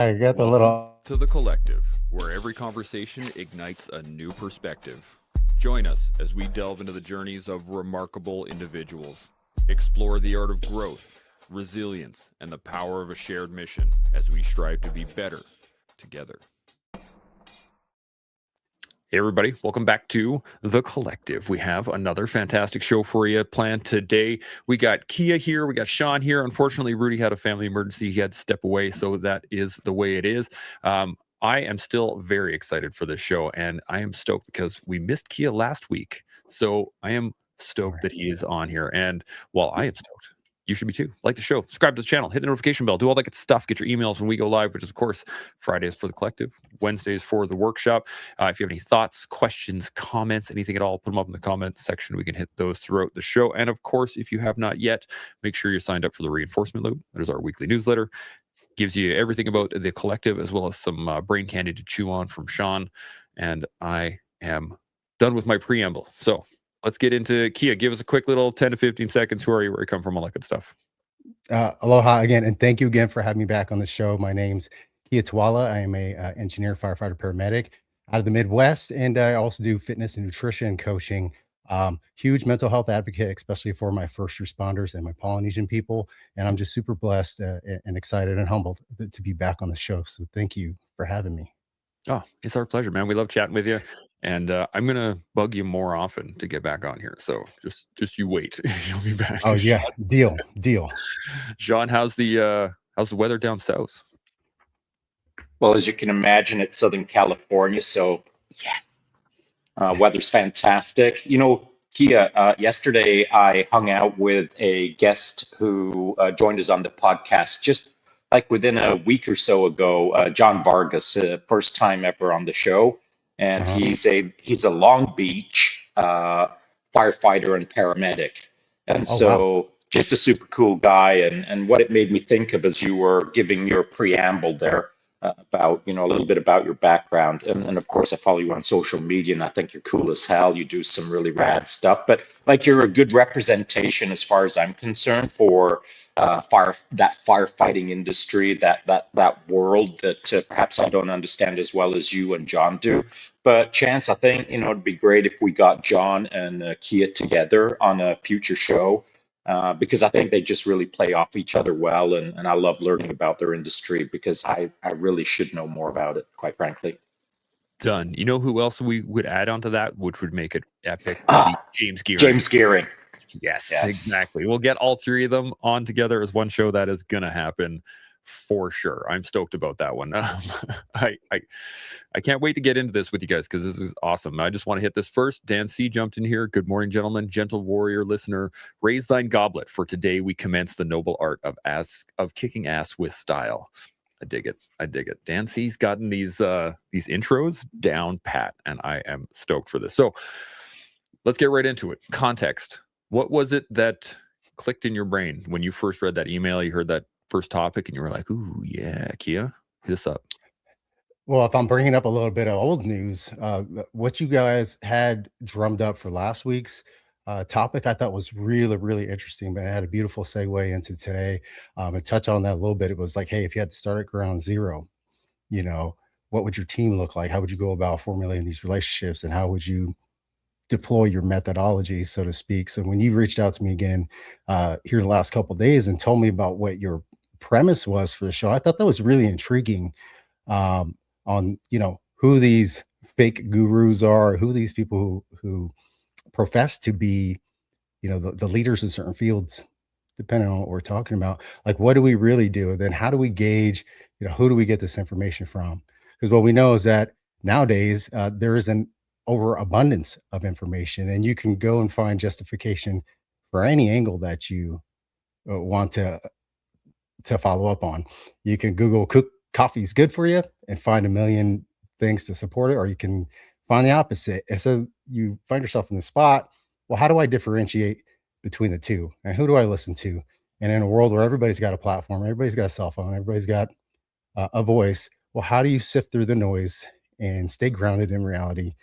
I got the Welcome little. to The Collective, where every conversation ignites a new perspective. Join us as we delve into the journeys of remarkable individuals, explore the art of growth, resilience, and the power of a shared mission as we strive to be better together. Hey, everybody, welcome back to The Collective. We have another fantastic show for you planned today. We got Kia here, we got Shaun here. Unfortunately, Rudy had a family emergency. He had to step away, so that is the way it is. I am still very excited for this show, and I am stoked because we missed Kia last week. So I am stoked that he is on here. And while I am stoked, you should be too. Like the show, subscribe to the channel, hit the notification bell, do all that good stuff. Get your emails when we go live, which is, of course, Fridays for the Collective, Wednesdays for the workshop. If you have any thoughts, questions, comments, anything at all, put them up in the comments section. We can hit those throughout the show. And of course, if you have not yet, make sure you're signed up for the Reinforcement Loop. There's our weekly newsletter. Gives you everything about the collective, as well as some brain candy to chew on from Shaun. And I am done with my preamble. So let's get into Kia. Give us a quick little 10 to 15 seconds. Who are you? Where you come from? All that good stuff. Aloha again, and thank you again for having me back on the show. My name's Kia Tualla. I am a engineer, firefighter, paramedic out of the Midwest, and I also do fitness and nutrition coaching. Huge mental health advocate, especially for my first responders and my Polynesian people. And I'm just super blessed and excited and humbled to be back on the show. So thank you for having me. Oh, it's our pleasure, man. We love chatting with you, and I'm gonna bug you more often to get back on here. So just you wait. You'll be back. Oh yeah, deal. Shaun, how's the weather down south? Well, as you can imagine, it's Southern California, so yes, weather's fantastic. Kia, yesterday I hung out with a guest who joined us on the podcast just like within a week or so ago, John Vargas, first time ever on the show, and he's a Long Beach firefighter and paramedic, and Oh wow. so just a super cool guy. And what it made me think of as you were giving your preamble there about a little bit about your background, and of course I follow you on social media and I think you're cool as hell. You do some really rad stuff, but like you're a good representation as far as I'm concerned for firefighting industry, that world that perhaps I don't understand as well as you and John do. But Chance, I think it'd be great if we got John and Kia together on a future show, because I think they just really play off each other well, and I love learning about their industry because I really should know more about it, quite frankly. Done. You know who else we would add onto that, which would make it epic? James Gearing. James Gearing. Yes, exactly. We'll get all three of them on together as one show. That is going to happen for sure. I'm stoked about that one. I can't wait to get into this with you guys because this is awesome. I just want to hit this first. Dan C. jumped in here. Good morning, gentlemen. Gentle warrior listener, raise thine goblet, for today we commence the noble art of kicking ass with style. I dig it. Dan C's gotten these intros down pat, and I am stoked for this. So let's get right into it. Context. What was it that clicked in your brain when you first read that email? You heard that first topic and you were like, ooh, yeah, Kia, hit us up. Well, if I'm bringing up a little bit of old news, what you guys had drummed up for last week's topic, I thought was really, really interesting, but it had a beautiful segue into today. And touch on that a little bit. It was like, hey, if you had to start at ground zero, what would your team look like? How would you go about formulating these relationships, and how would you deploy your methodology, so to speak? So when you reached out to me again here the last couple of days and told me about what your premise was for the show, I thought that was really intriguing, on who these fake gurus are, who these people who profess to be the leaders in certain fields, depending on what we're talking about. Like, what do we really do? And then how do we gauge, who do we get this information from? Because what we know is that nowadays there is an overabundance of information, and you can go and find justification for any angle that you want to follow up on. You can Google coffee is good for you and find a million things to support it, or you can find the opposite. And so you find yourself in the spot. Well, how do I differentiate between the two, and who do I listen to? And in a world where everybody's got a platform, everybody's got a cell phone, everybody's got a voice, well, how do you sift through the noise and stay grounded in reality,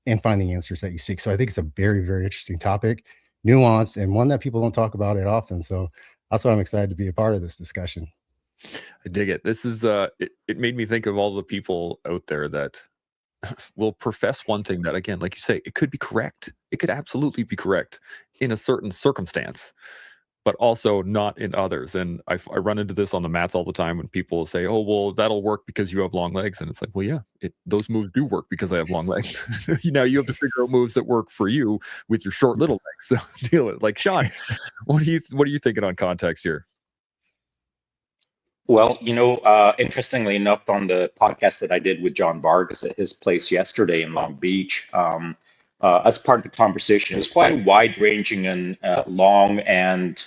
and find the answers that you seek? So I think it's a very, very interesting topic, nuanced, and one that people don't talk about it often. So that's why I'm excited to be a part of this discussion. I dig it. This is it made me think of all the people out there that will profess one thing that, again, like you say, it could be correct. It could absolutely be correct in a certain circumstance, but also not in others. And I run into this on the mats all the time when people say, "Oh, well, that'll work because you have long legs," and it's like, well, yeah, those moves do work because I have long legs. Now you have to figure out moves that work for you with your short little legs. So deal with it. Like Shaun, what are you thinking on context here? Well, interestingly enough, on the podcast that I did with John Vargas at his place yesterday in Long Beach, as part of the conversation, it was quite a wide-ranging and long and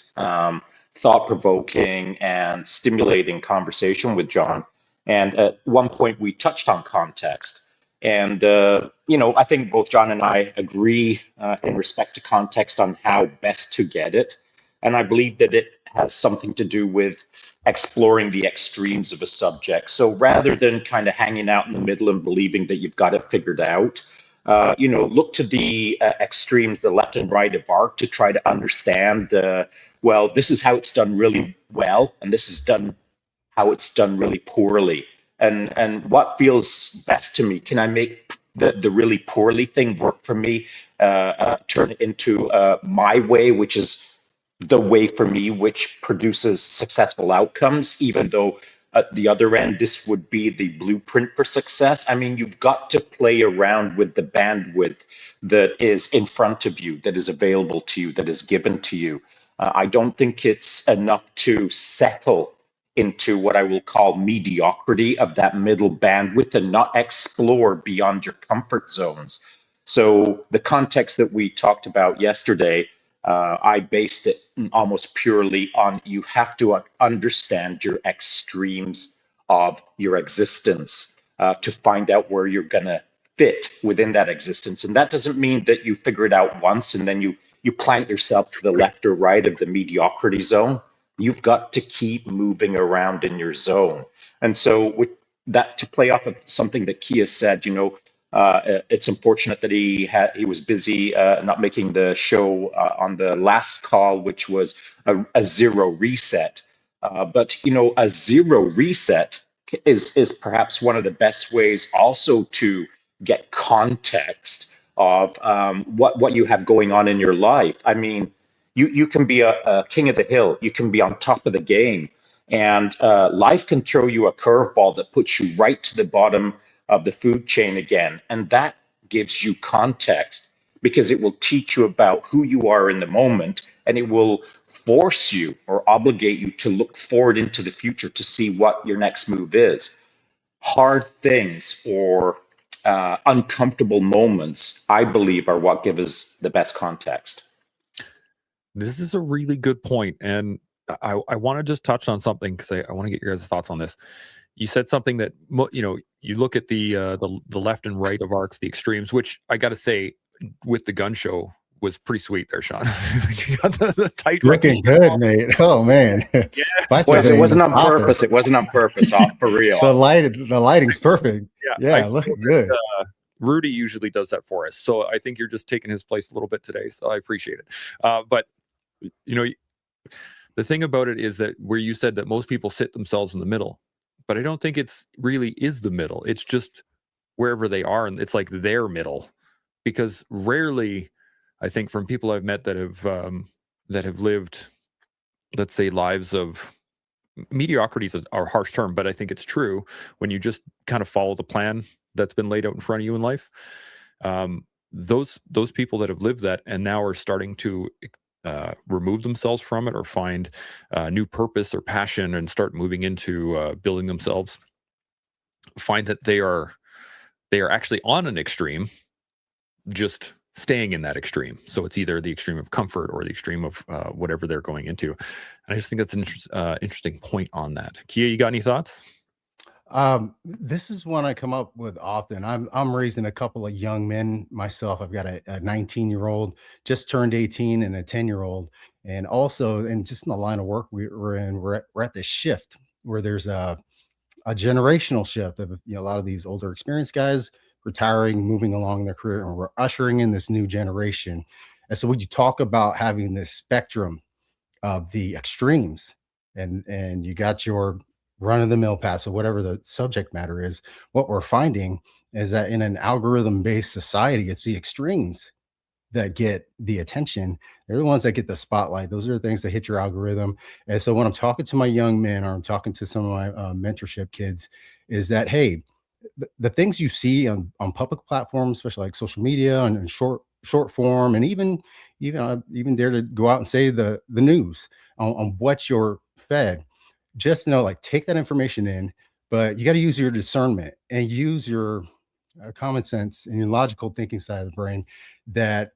thought-provoking and stimulating conversation with John. And at one point, we touched on context. And, I think both John and I agree in respect to context on how best to get it. And I believe that it has something to do with exploring the extremes of a subject. So rather than kind of hanging out in the middle and believing that you've got it figured out, look to the extremes, the left and right of art, to try to understand, well, this is how it's done really well, and this is done how it's done really poorly. And what feels best to me? Can I make the really poorly thing work for me, turn it into my way, which is the way for me, which produces successful outcomes, even though at the other end, this would be the blueprint for success. I mean, you've got to play around with the bandwidth that is in front of you, that is available to you, that is given to you. I don't think it's enough to settle into what I will call mediocrity of that middle bandwidth and not explore beyond your comfort zones. So the context that we talked about yesterday, I based it almost purely on you have to understand your extremes of your existence to find out where you're going to fit within that existence. And that doesn't mean that you figure it out once and then you plant yourself to the left or right of the mediocrity zone. You've got to keep moving around in your zone. And so with that, to play off of something that Kia said, it's unfortunate that he was busy not making the show on the last call, which was a zero reset. But a zero reset is perhaps one of the best ways also to get context of what you have going on in your life. I mean, you can be a king of the hill, you can be on top of the game, and life can throw you a curveball that puts you right to the bottom of the food chain again. And that gives you context because it will teach you about who you are in the moment, and it will force you or obligate you to look forward into the future to see what your next move is. Hard things or uncomfortable moments, I believe, are what give us the best context. This is a really good point, and I want to just touch on something because I want to get your guys' thoughts on this. You said something that you look at the left and right of arcs, the extremes, which I got to say, with the gun show was pretty sweet there, Shaun. You got the tight Looking good, mate. Oh man. Yeah. Boys, it wasn't on purpose. It wasn't on purpose. For real. The lighting's perfect. Yeah, looking good. Rudy usually does that for us, so I think you're just taking his place a little bit today. So I appreciate it. But the thing about it is that where you said that most people sit themselves in the middle, but I don't think it's really is the middle. It's just wherever they are, and it's like their middle. Because rarely, I think from people I've met that have lived, let's say, lives of mediocrity is a harsh term, but I think it's true when you just kind of follow the plan that's been laid out in front of you in life. Those people that have lived that and now are starting to remove themselves from it or find new purpose or passion and start moving into building themselves, find that they are actually on an extreme, just staying in that extreme. So it's either the extreme of comfort or the extreme of whatever they're going into. And I just think that's an interesting point on that. Kia, you got any thoughts? This is one I come up with often. I'm raising a couple of young men myself. I've got a 19-year-old just turned 18 and a 10-year-old. And also, and just in the line of work we're in, we're at this shift where there's a generational shift of a lot of these older experienced guys retiring, moving along in their career, and we're ushering in this new generation. And so when you talk about having this spectrum of the extremes, and you got your run-of-the-mill passive, whatever the subject matter is. What we're finding is that in an algorithm-based society, it's the extremes that get the attention. They're the ones that get the spotlight. Those are the things that hit your algorithm. And so when I'm talking to my young men, or I'm talking to some of my mentorship kids, is that, hey, the things you see on public platforms, especially like social media and short form, and even dare to go out and say the news on what you're fed. Just know, like, take that information in, but you got to use your discernment and use your common sense and your logical thinking side of the brain. That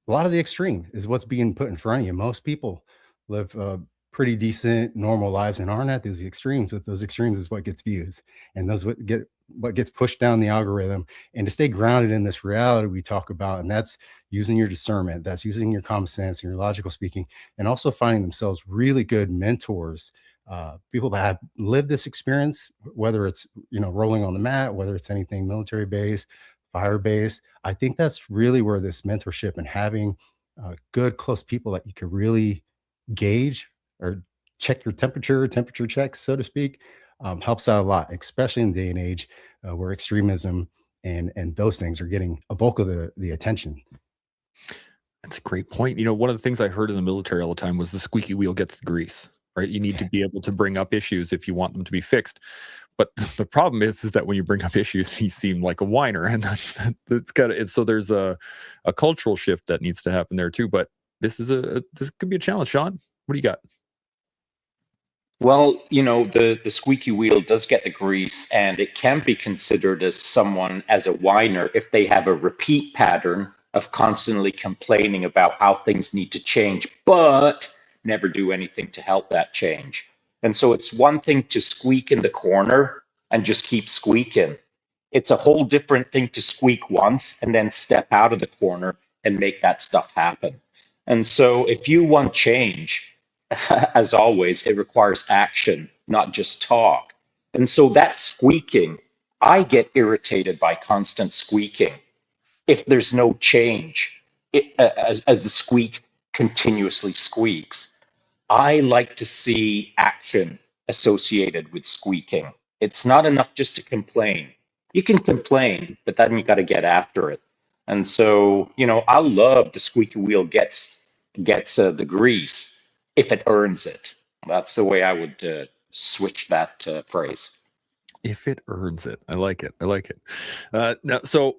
a lot of the extreme is what's being put in front of you. Most people live pretty decent, normal lives and aren't at those extremes. But those extremes is what gets views, and those what gets pushed down the algorithm. And to stay grounded in this reality we talk about, and that's using your discernment, that's using your common sense and your logical speaking, and also finding themselves really good mentors, people that have lived this experience, whether it's rolling on the mat, whether it's anything military based, fire based. I think that's really where this mentorship and having good, close people that you could really gauge or check your temperature checks, so to speak, helps out a lot, especially in the day and age where extremism and those things are getting a bulk of the attention. That's a great point. One of the things I heard in the military all the time was the squeaky wheel gets the grease, right? You need to be able to bring up issues if you want them to be fixed. But the problem is that when you bring up issues, you seem like a whiner, and so there's a cultural shift that needs to happen there too. But this could be a challenge, Shaun. What do you got? Well, the squeaky wheel does get the grease, and it can be considered as someone as a whiner if they have a repeat pattern of constantly complaining about how things need to change, but never do anything to help that change. And so it's one thing to squeak in the corner and just keep squeaking. It's a whole different thing to squeak once and then step out of the corner and make that stuff happen. And so if you want change, as always, it requires action, not just talk. And so that squeaking, I get irritated by constant squeaking if there's no change, as the squeak continuously squeaks. I like to see action associated with squeaking. It's not enough just to complain. You can complain, but then you got to get after it. And so, I love the squeaky wheel gets the grease if it earns it. That's the way I would switch that phrase. If it earns it. I like it. I like it. Now, so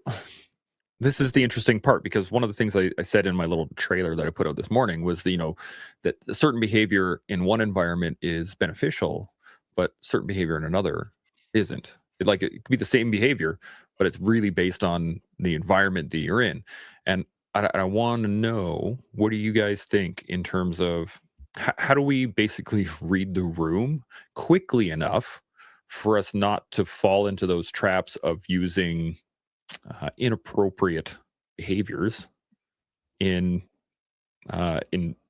this is the interesting part, because one of the things I said in my little trailer that I put out this morning was, that a certain behavior in one environment is beneficial, but certain behavior in another isn't. It could be the same behavior, but it's really based on the environment that you're in. And I want to know, what do you guys think in terms of how do we basically read the room quickly enough for us not to fall into those traps of using inappropriate behaviors in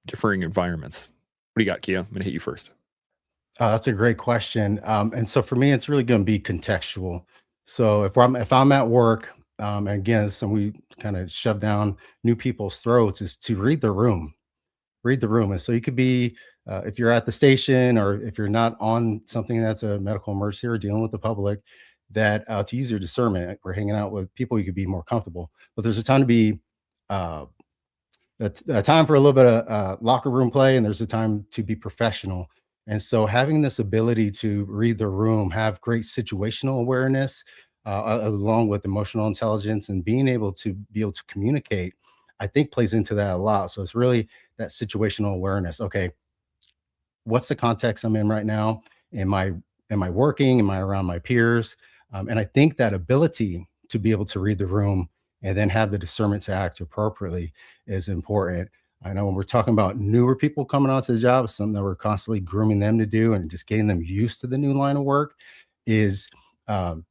differing environments? What do you got, Kia? I'm gonna hit you first. That's a great question. And so for me, it's really going to be contextual. So if I'm at work, and again, so we kind of shove down new people's throats, is to read the room. And so you could be, if you're at the station, or if you're not on something that's a medical emergency or dealing with the public, that to use your discernment. We're hanging out with people you could be more comfortable. But there's a time to be uh, a time for a little bit of locker room play, and there's a time to be professional. And so having this ability to read the room, have great situational awareness, along with emotional intelligence, and being able to communicate, I think plays into that a lot. So it's really that situational awareness. Okay, what's the context I'm in right now? Am I working? Am I around my peers? And I think that ability to be able to read the room and then have the discernment to act appropriately is important. I know when we're talking about newer people coming onto the job, something that we're constantly grooming them to do and just getting them used to the new line of work is um,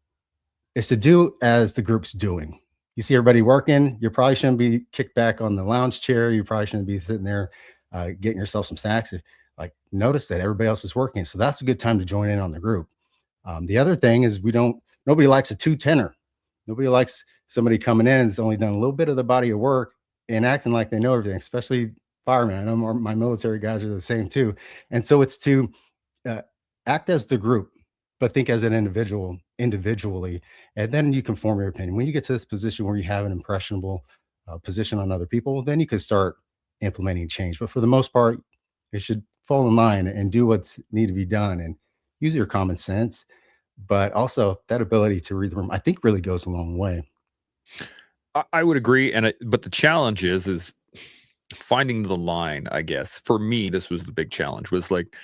is to do as the group's doing. You see everybody working, you probably shouldn't be kicked back on the lounge chair. You probably shouldn't be sitting there getting yourself some snacks. Like, notice that everybody else is working. So that's a good time to join in on the group. The other thing is, nobody likes a two tenor. Nobody likes somebody coming in and has only done a little bit of the body of work and acting like they know everything, especially firemen. I know my military guys are the same too. And so it's to uh, act as the group, but think as an individual individually, and then you can form your opinion. When you get to this position where you have an impressionable position on other people, then you can start implementing change. But for the most part, it should fall in line and do what's need to be done and use your common sense. But also that ability to read the room, I think really goes a long way. I would agree, but the challenge is finding the line. I guess for me, this was the big challenge. Was like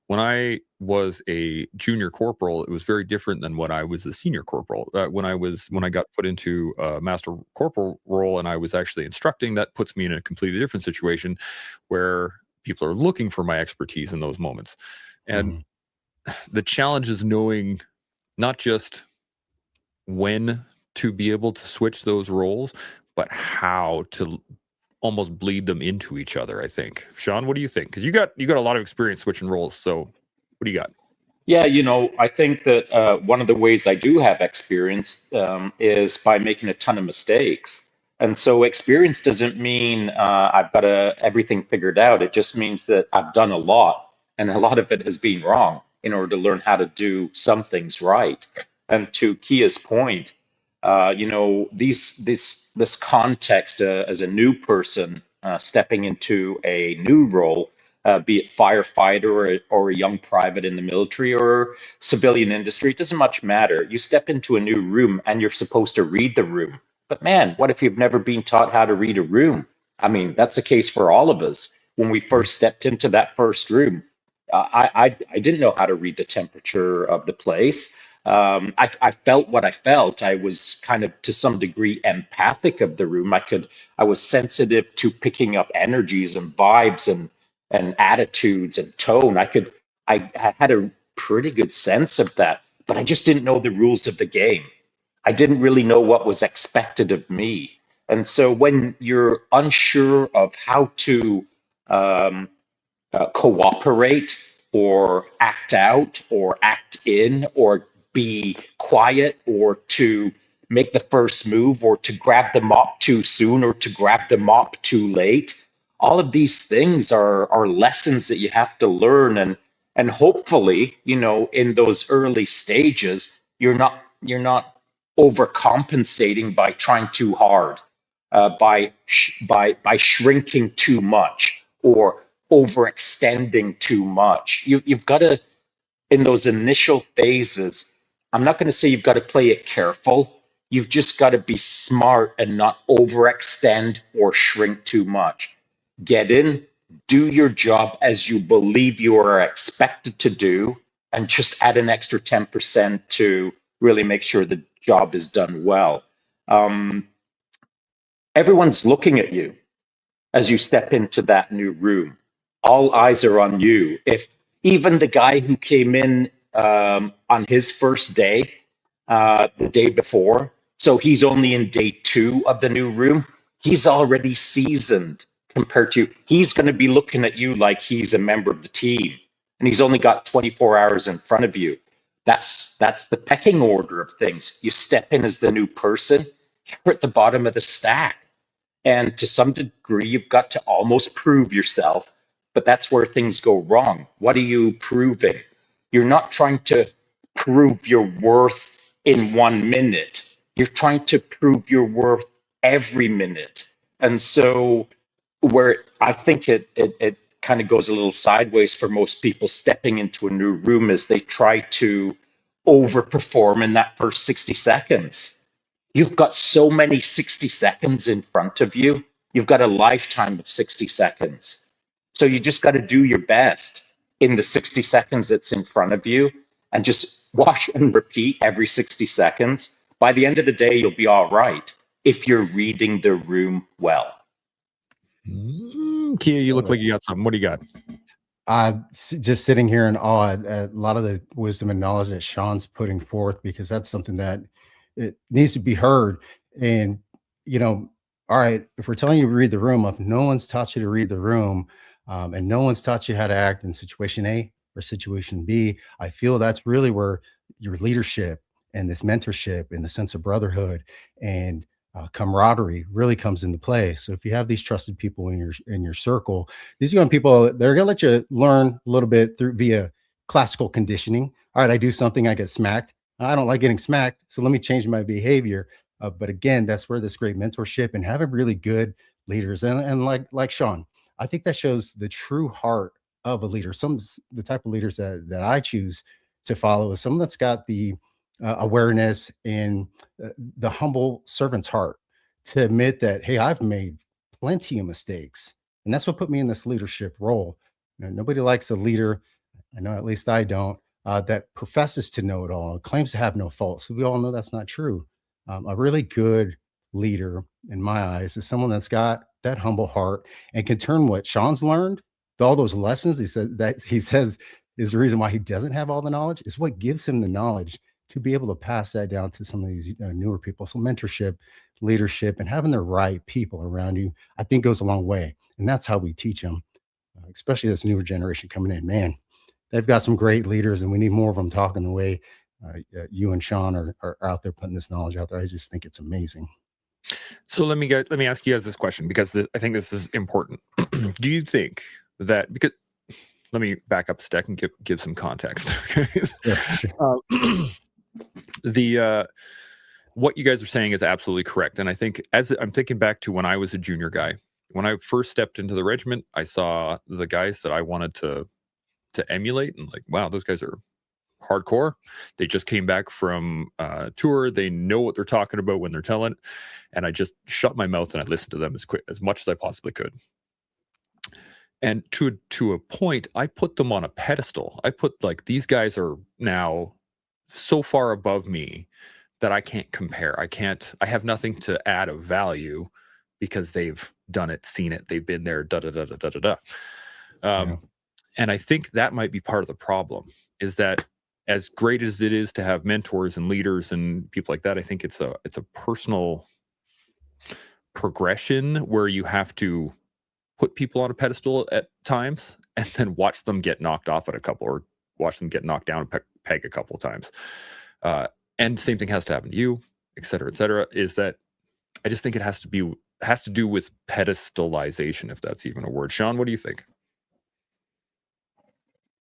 when I was a junior corporal, it was very different than when I was a senior corporal. When I got put into a master corporal role and I was actually instructing, that puts me in a completely different situation where people are looking for my expertise in those moments, and Mhm. the challenge is knowing not just when to be able to switch those roles, but how to almost bleed them into each other. I think. Shaun, what do you think? Because you got a lot of experience switching roles. So, what do you got? Yeah, I think that one of the ways I do have experience is by making a ton of mistakes. And so experience doesn't mean I've got everything figured out. It just means that I've done a lot, and a lot of it has been wrong in order to learn how to do some things right. And to Kia's point, this context as a new person stepping into a new role, be it firefighter or a young private in the military or civilian industry, it doesn't much matter. You step into a new room and you're supposed to read the room. But man, what if you've never been taught how to read a room? I mean, that's the case for all of us. When we True. first stepped into that first room, I didn't know how to read the temperature of the place. I felt what I felt. I was kind of to some degree empathic of the room. I was sensitive to picking up energies and vibes and attitudes and tone. I had a pretty good sense of that, but I just didn't know the rules of the game. I didn't really know what was expected of me. And so when you're unsure of how to um, cooperate or act out or act in or be quiet or to make the first move or to grab the mop too soon or to grab the mop too late. All of these things are lessons that you have to learn, and hopefully, in those early stages, you're not overcompensating by trying too hard, by shrinking too much or overextending too much. You've got to, in those initial phases, I'm not going to say you've got to play it careful. You've just got to be smart and not overextend or shrink too much. Get in, do your job as you believe you are expected to do, and just add an extra 10% to really make sure the job is done well. Um, Everyone's looking at you as you step into that new room. All eyes are on you. If even the guy who came in on his first day, the day before, so he's only in day two of the new room, he's already seasoned compared to you. He's going to be looking at you like he's a member of the team, and he's only got 24 hours in front of you. That's the pecking order of things. You step in as the new person, you're at the bottom of the stack. And to some degree, you've got to almost prove yourself, but that's where things go wrong. What are you proving? You're not trying to prove your worth in 1 minute. You're trying to prove your worth every minute. And so, where I think it kind of goes a little sideways for most people stepping into a new room is they try to overperform in that first 60 seconds. You've got so many 60 seconds in front of you. You've got a lifetime of 60 seconds. So you just got to do your best in the 60 seconds that's in front of you and just wash and repeat every 60 seconds. By the end of the day, you'll be all right if you're reading the room well. Kia, you Love look it. like you got something. What do you got? Just sitting here in awe at a lot of the wisdom and knowledge that Sean's putting forth, because that's something that it needs to be heard. And, you know, all right, if we're telling you to read the room, if no one's taught you to read the room, and no one's taught you how to act in situation A or situation B, I feel that's really where your leadership and this mentorship and the sense of brotherhood and camaraderie really comes into play. So if you have these trusted people in your circle, these young people, they're going to let you learn a little bit through via classical conditioning. All right, I do something, I get smacked. I don't like getting smacked, so let me change my behavior. But again, that's where this great mentorship and having really good leaders and like Shaun, I think that shows the true heart of a leader. The type of leaders that I choose to follow is someone that's got the awareness and the humble servant's heart to admit that, hey, I've made plenty of mistakes, and that's what put me in this leadership role. Nobody likes a leader. I know at least I don't. That professes to know it all and claims to have no faults. We all know that's not true. A really good leader, in my eyes, is someone that's got that humble heart and can turn what Shaun's learned, all those lessons he says is the reason why he doesn't have all the knowledge, is what gives him the knowledge to be able to pass that down to some of these newer people. So mentorship, leadership, and having the right people around you, I think goes a long way. And that's how we teach them, especially this newer generation coming in. Man, they've got some great leaders, and we need more of them talking the way you and Shaun are out there putting this knowledge out there. I just think it's amazing. So let me ask you guys this question, because I think this is important. Do you think that, because let me back up a step and give some context. Yeah, sure. What you guys are saying is absolutely correct, and I think, as I'm thinking back to when I was a junior guy, when I first stepped into the regiment, I saw the guys that I wanted to emulate, and like, wow, those guys are hardcore. They just came back from tour. They know what they're talking about when they're telling, and I just shut my mouth and I listened to them as much as I possibly could. And to a point, I put them on a pedestal. I put, like, these guys are now so far above me that I can't compare. I have nothing to add of value because they've done it, seen it, they've been there, da da da da da da da. Yeah. And I think that might be part of the problem, is that as great as it is to have mentors and leaders and people like that, I think it's a personal progression where you have to put people on a pedestal at times and then watch them get knocked off at a couple, or watch them get knocked down a peg a couple of times. And the same thing has to happen to you, et cetera, is that I just think it has to do with pedestalization, if that's even a word. Shaun, what do you think?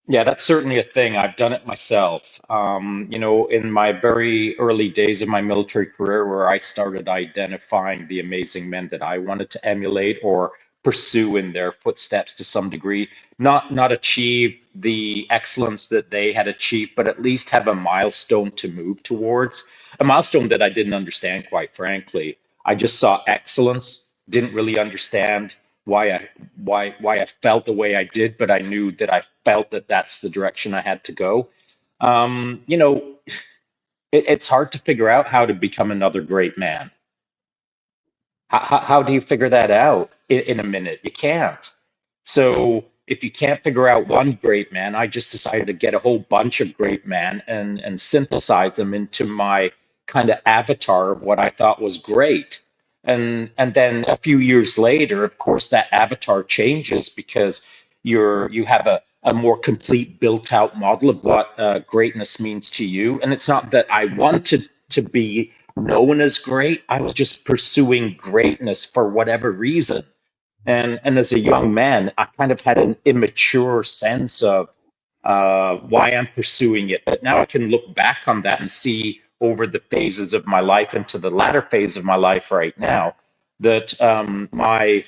Yeah, that's certainly a thing. I've done it myself. In my very early days of my military career, where I started identifying the amazing men that I wanted to emulate or pursue in their footsteps to some degree, not achieve the excellence that they had achieved, but at least have a milestone to move towards. A milestone that I didn't understand, quite frankly. I just saw excellence, didn't really understand why I felt the way I did, but I knew that I felt that that's the direction I had to go. Um, you know, it's hard to figure out how to become another great man. How do you figure that out in a minute? You can't. So if you can't figure out one great man, I just decided to get a whole bunch of great men and synthesize them into my kind of avatar of what I thought was great. And then a few years later, of course, that avatar changes because you have a more complete built out model of what greatness means to you. And it's not that I wanted to be known as great. I was just pursuing greatness for whatever reason. And as a young man, I kind of had an immature sense of why I'm pursuing it. But now I can look back on that and see over the phases of my life into the latter phase of my life right now that my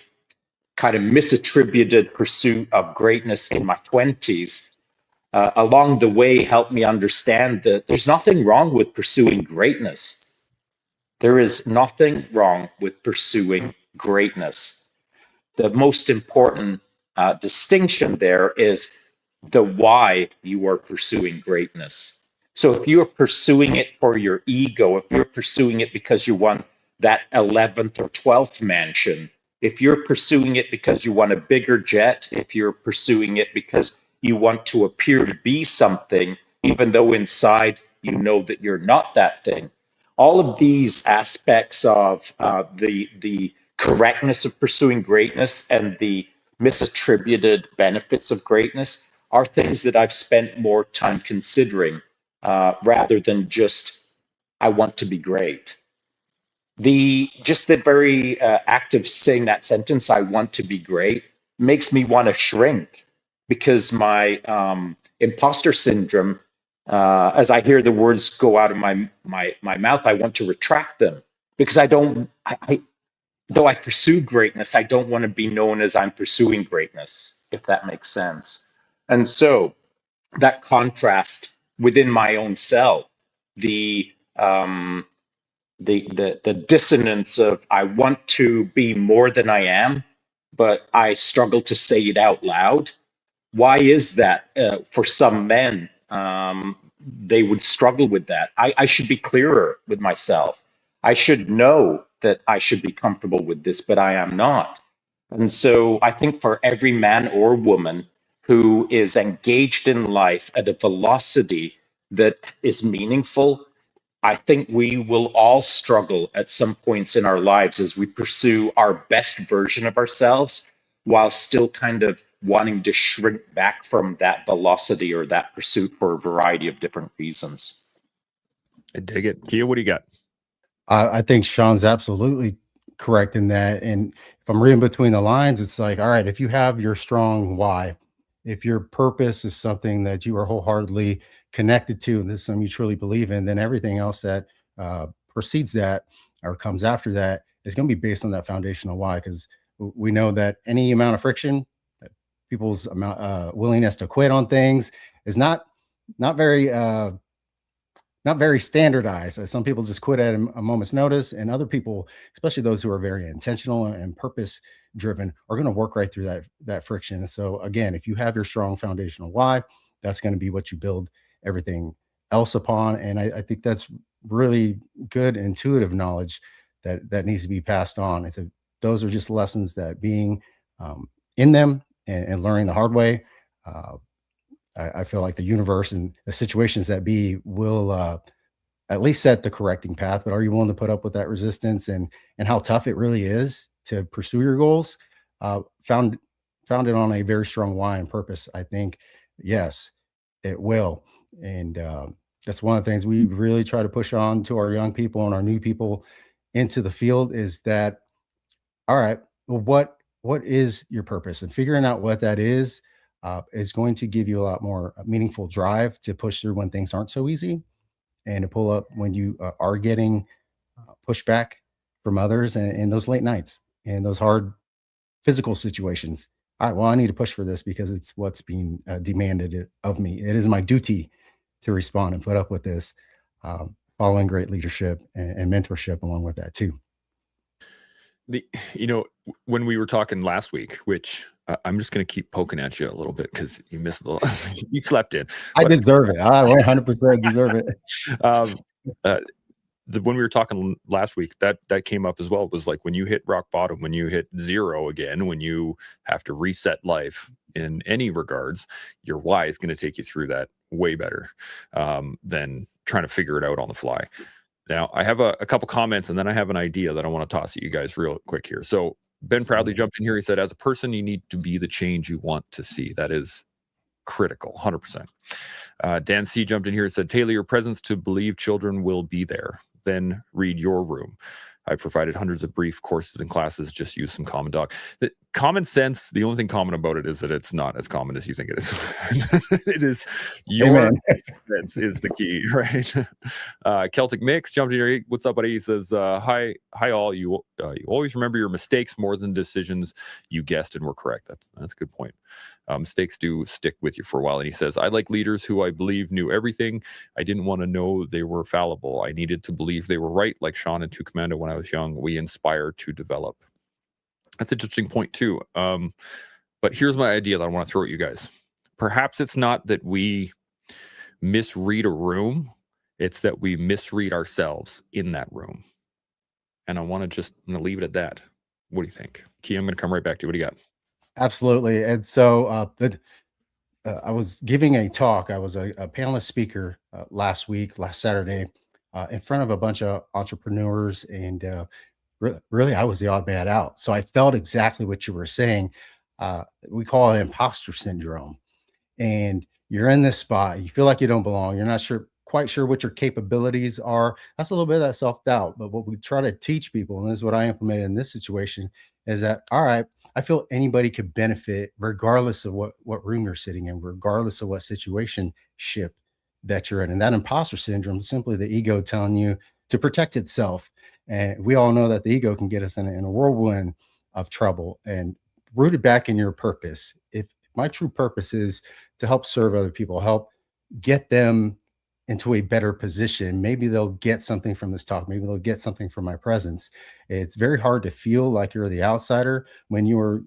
kind of misattributed pursuit of greatness in my 20s along the way helped me understand that there's nothing wrong with pursuing greatness. There is nothing wrong with pursuing greatness. The most important distinction there is the why you are pursuing greatness. So if you're pursuing it for your ego, if you're pursuing it because you want that 11th or 12th mansion, if you're pursuing it because you want a bigger jet, if you're pursuing it because you want to appear to be something, even though inside you know that you're not that thing, all of these aspects of the correctness of pursuing greatness and the misattributed benefits of greatness are things that I've spent more time considering rather than just I want to be great. The very act of saying that sentence, I want to be great, makes me want to shrink. because my imposter syndrome, as I hear the words go out of my mouth, I want to retract them because I don't. Though I pursue greatness, I don't want to be known as I'm pursuing greatness, if that makes sense. And so that contrast within my own self, the um, the dissonance of I want to be more than I am, but I struggle to say it out loud. Why is that? For some men, they would struggle with that. I should be clearer with myself. I should know that I should be comfortable with this, but I am not. And so I think for every man or woman who is engaged in life at a velocity that is meaningful, I think we will all struggle at some points in our lives as we pursue our best version of ourselves while still kind of wanting to shrink back from that velocity or that pursuit for a variety of different reasons. I dig it. Kia, what do you got? I think Sean's absolutely correct in that. And if I'm reading between the lines, it's like, all right, if you have your strong why, if your purpose is something that you are wholeheartedly connected to, and this is something you truly believe in, then everything else that precedes that or comes after that is going to be based on that foundational why. Because we know that any amount of friction, people's amount willingness to quit on things is not very not very standardized. Some people just quit at a moment's notice, and other people, especially those who are very intentional and purpose driven, are going to work right through that friction. So again, if you have your strong foundational why, that's going to be what you build everything else upon. And I think that's really good intuitive knowledge that needs to be passed on. Those are just lessons that being in them and learning the hard way. I feel like the universe and the situations that be will at least set the correcting path. But are you willing to put up with that resistance and how tough it really is to pursue your goals? Founded on a very strong why and purpose. I think yes, it will. And that's one of the things we really try to push on to our young people and our new people into the field is that, all right, well, what is your purpose? And figuring out what that is going to give you a lot more meaningful drive to push through when things aren't so easy and to pull up when you are getting pushback from others and those late nights and those hard physical situations. All right, well, I need to push for this because it's what's being demanded of me. It is my duty to respond and put up with this, following great leadership and mentorship along with that too. When we were talking last week, which I'm just going to keep poking at you a little bit because you missed you slept in. I deserve it. I 100% deserve it. When we were talking last week, that came up as well. It was like when you hit rock bottom, when you hit zero again, when you have to reset life in any regards, your why is going to take you through that way better than trying to figure it out on the fly. Now, I have a couple comments, and then I have an idea that I want to toss at you guys real quick here. So Ben proudly jumped in here. He said, as a person, you need to be the change you want to see. That is critical, 100%. Dan C. jumped in here and said, tailor your presence to believe children will be there. Then read your room. I provided hundreds of brief courses and classes. Just use some common dog. The common sense, the only thing common about it is that it's not as common as you think it is. It is your sense is the key, right? Celtic Mix jumped in here. What's up, buddy? He says, hi all. You always remember your mistakes more than decisions you guessed and were correct. That's a good point. Mistakes do stick with you for a while. And he says, I like leaders who I believe knew everything. I didn't want to know they were fallible. I needed to believe they were right, like Shaun and Commando when I was young. We inspire to develop. That's an interesting point too. But here's my idea that I want to throw at you guys. Perhaps it's not that we misread a room. It's that we misread ourselves in that room. And I'm going to leave it at that. What do you think? Key, I'm going to come right back to you. What do you got? Absolutely. And so I was giving a talk. I was a panelist speaker last Saturday, in front of a bunch of entrepreneurs. And really, I was the odd man out. So I felt exactly what you were saying. We call it imposter syndrome. And you're in this spot. You feel like you don't belong. You're not quite sure what your capabilities are. That's a little bit of that self-doubt. But what we try to teach people, and this is what I implemented in this situation, is that, all right, I feel anybody could benefit regardless of what room you're sitting in, regardless of what situation ship that you're in. And that imposter syndrome is simply the ego telling you to protect itself. And we all know that the ego can get us in a whirlwind of trouble. And rooted back in your purpose. If my true purpose is to help serve other people, help get them into a better position, maybe they'll get something from this talk. Maybe they'll get something from my presence. It's very hard to feel like you're the outsider when you're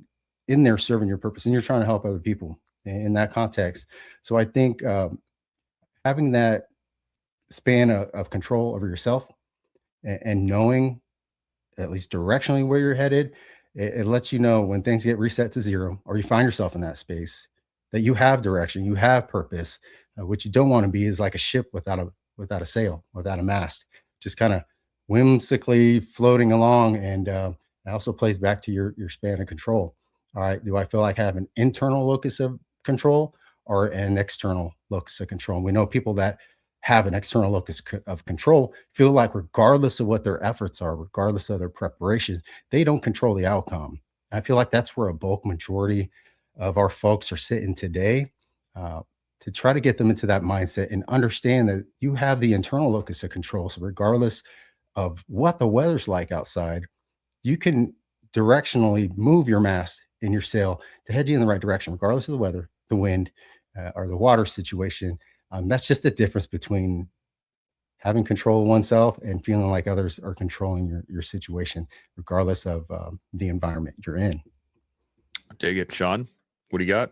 in there serving your purpose and you're trying to help other people in that context. So I think having that span of control over yourself and knowing at least directionally where you're headed, it lets you know when things get reset to zero or you find yourself in that space that you have direction, you have purpose. What you don't want to be is like a ship without a sail, without a mast, just kind of whimsically floating along. And it also plays back to your span of control. All right, do I feel like I have an internal locus of control or an external locus of control? And we know people that have an external locus of control feel like regardless of what their efforts are, regardless of their preparation, they don't control the outcome. I feel like that's where a bulk majority of our folks are sitting today. To try to get them into that mindset and understand that you have the internal locus of control. So regardless of what the weather's like outside, you can directionally move your mast and your sail to head you in the right direction, regardless of the weather, the wind, or the water situation. That's just the difference between having control of oneself and feeling like others are controlling your situation, regardless of the environment you're in. Dig it, Shaun. What do you got?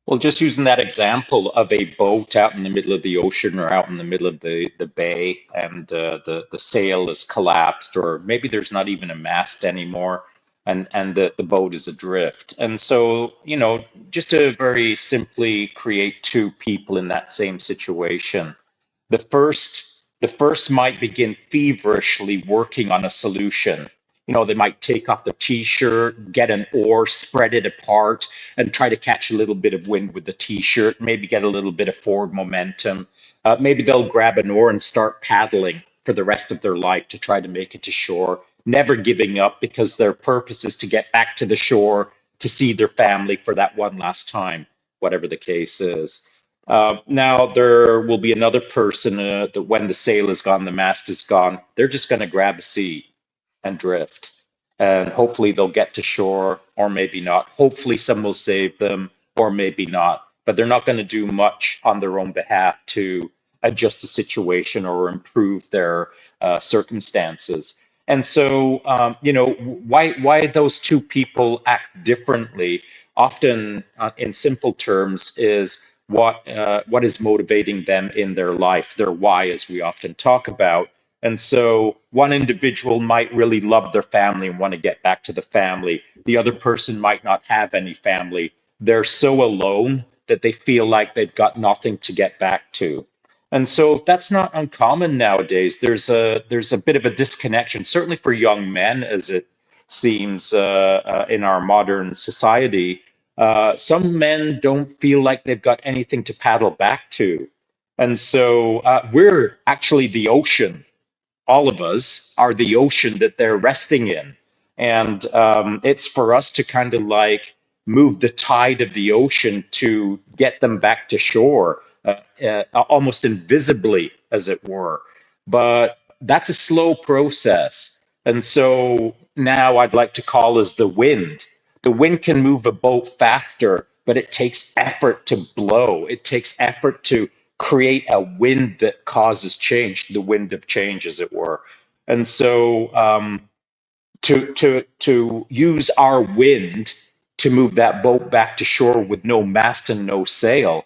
Well, just using that example of a boat out in the middle of the ocean or out in the middle of the bay, and the sail is collapsed, or maybe there's not even a mast anymore, and the boat is adrift. And so, just to very simply create two people in that same situation, the first might begin feverishly working on a solution. They might take off the t-shirt, get an oar, spread it apart, and try to catch a little bit of wind with the t-shirt, maybe get a little bit of forward momentum. Maybe they'll grab an oar and start paddling for the rest of their life to try to make it to shore, never giving up because their purpose is to get back to the shore to see their family for that one last time, whatever the case is. Now, there will be another person that when the sail is gone, the mast is gone, they're just going to grab a seat and drift. And hopefully they'll get to shore, or maybe not. Hopefully some will save them, or maybe not. But they're not going to do much on their own behalf to adjust the situation or improve their circumstances. And so, why those two people act differently, often in simple terms, is what is motivating them in their life, their why, as we often talk about. And so one individual might really love their family and want to get back to the family. The other person might not have any family. They're so alone that they feel like they've got nothing to get back to. And so that's not uncommon nowadays. There's a bit of a disconnection, certainly for young men, as it seems in our modern society. Some men don't feel like they've got anything to paddle back to. And so we're actually the ocean. All of us are the ocean that they're resting in. And it's for us to kind of like move the tide of the ocean to get them back to shore, almost invisibly, as it were. But that's a slow process. And so now I'd like to call as the wind. The wind can move a boat faster, but it takes effort to blow. It takes effort to create a wind that causes change, the wind of change, as it were. And so to use our wind to move that boat back to shore with no mast and no sail,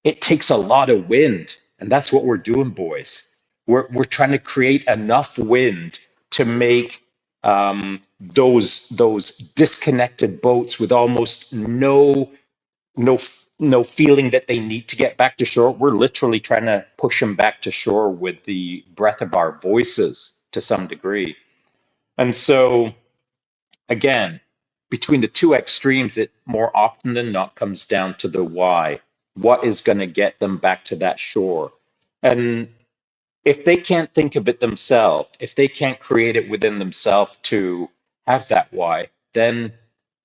it takes a lot of wind. And that's what we're doing, boys. We're trying to create enough wind to make those disconnected boats with almost no no feeling that they need to get back to shore. We're literally trying to push them back to shore with the breath of our voices to some degree. And so again, between the two extremes, it more often than not comes down to the why. What is going to get them back to that shore? And if they can't think of it themselves, if they can't create it within themselves to have that why, then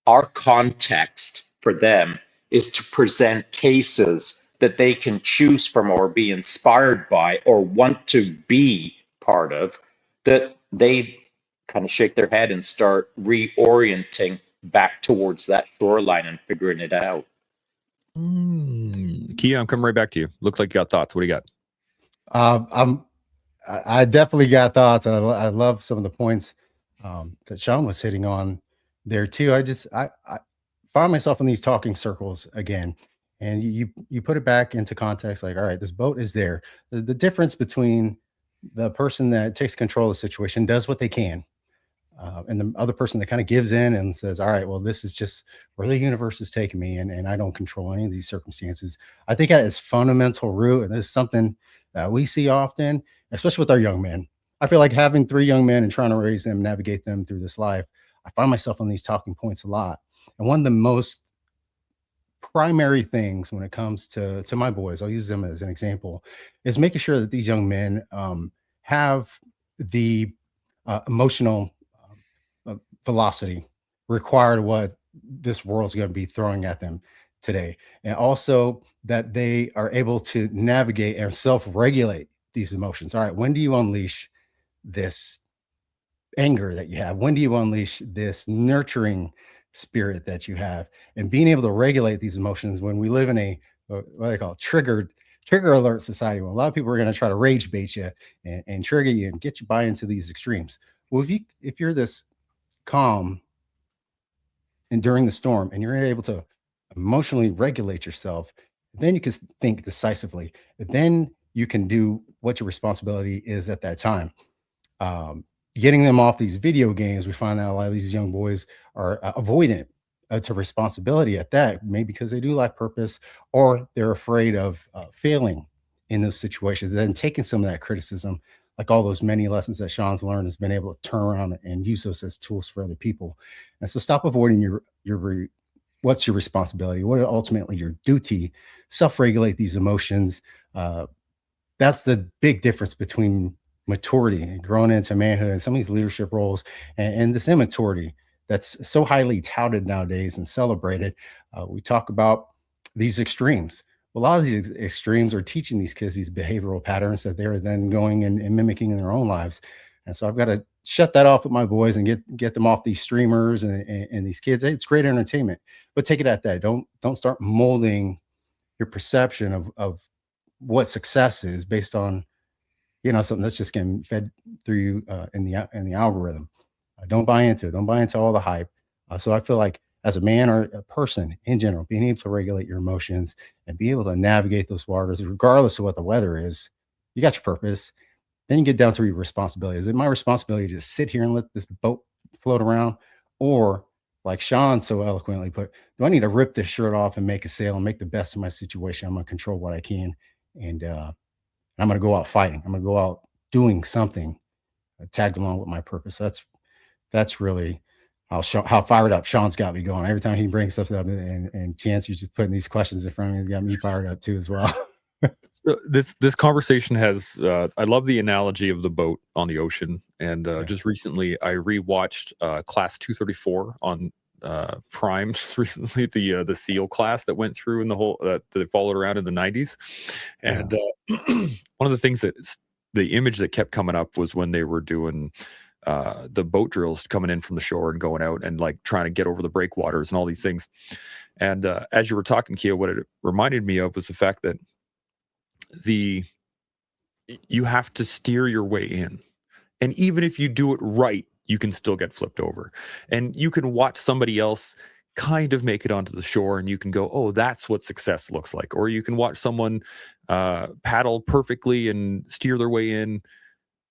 our context for them is to present cases that they can choose from or be inspired by or want to be part of, that they kind of shake their head and start reorienting back towards that shoreline and figuring it out. Kia, I'm coming right back to you. Looks like you got thoughts. What do you got? I definitely got thoughts, and I love some of the points that Shaun was hitting on there too. I find myself in these talking circles again, and you put it back into context. Like, all right, this boat is there. The difference between the person that takes control of the situation, does what they can, and the other person that kind of gives in and says, all right, well, this is just where the universe is taking me, and I don't control any of these circumstances. I think at its fundamental root, and this is something that we see often, especially with our young men. I feel like having three young men and trying to raise them, navigate them through this life, I find myself on these talking points a lot. And one of the most primary things when it comes to my boys, I'll use them as an example, is making sure that these young men have the emotional velocity required what this world's going to be throwing at them today, and also that they are able to navigate and self-regulate these emotions. All right, when do you unleash this anger that you have? When do you unleash this nurturing spirit that you have? And being able to regulate these emotions when we live in a what they call trigger alert society, where a lot of people are going to try to rage bait you and trigger you and get you buy into these extremes. Well, if you're this calm and during the storm and you're able to emotionally regulate yourself, then you can think decisively. Then you can do what your responsibility is at that time. Getting them off these video games, we find that a lot of these young boys are avoidant to responsibility at that, maybe because they do lack purpose or they're afraid of failing in those situations. Then taking some of that criticism, like all those many lessons that Shaun's learned, has been able to turn around and use those as tools for other people. And so stop avoiding what's your responsibility, what are ultimately your duty, self-regulate these emotions. That's the big difference between maturity and growing into manhood and some of these leadership roles and this immaturity that's so highly touted nowadays and celebrated. We talk about these extremes. Well, a lot of these extremes are teaching these kids these behavioral patterns that they're then going and mimicking in their own lives. And so I've got to shut that off with my boys and get them off these streamers and these kids. It's great entertainment, but take it at that. Don't start molding your perception of what success is based on something that's just getting fed through you in the algorithm. Don't buy into it. Don't buy into all the hype. So I feel like as a man or a person in general, being able to regulate your emotions and be able to navigate those waters, regardless of what the weather is, you got your purpose. Then you get down to your responsibility. Is it my responsibility to sit here and let this boat float around? Or, like Shaun so eloquently put, do I need to rip this shirt off and make a sail and make the best of my situation? I'm going to control what I can. And I'm going to go out fighting. I'm going to go out doing something tagged along with my purpose. That's really how fired up Shaun's got me going. Every time he brings stuff up, and Chance, you're just putting these questions in front of me, it's got me fired up too as well. So this conversation has I love the analogy of the boat on the ocean, and just recently I rewatched Class 234 on Prime recently, the SEAL class that went through in the whole that followed around in the 90s, and one of the things the image that kept coming up was when they were doing the boat drills coming in from the shore and going out and like trying to get over the breakwaters and all these things. And as you were talking, Kia, what it reminded me of was the fact that you have to steer your way in. And even if you do it right, you can still get flipped over. And you can watch somebody else kind of make it onto the shore and you can go, oh, that's what success looks like. Or you can watch someone paddle perfectly and steer their way in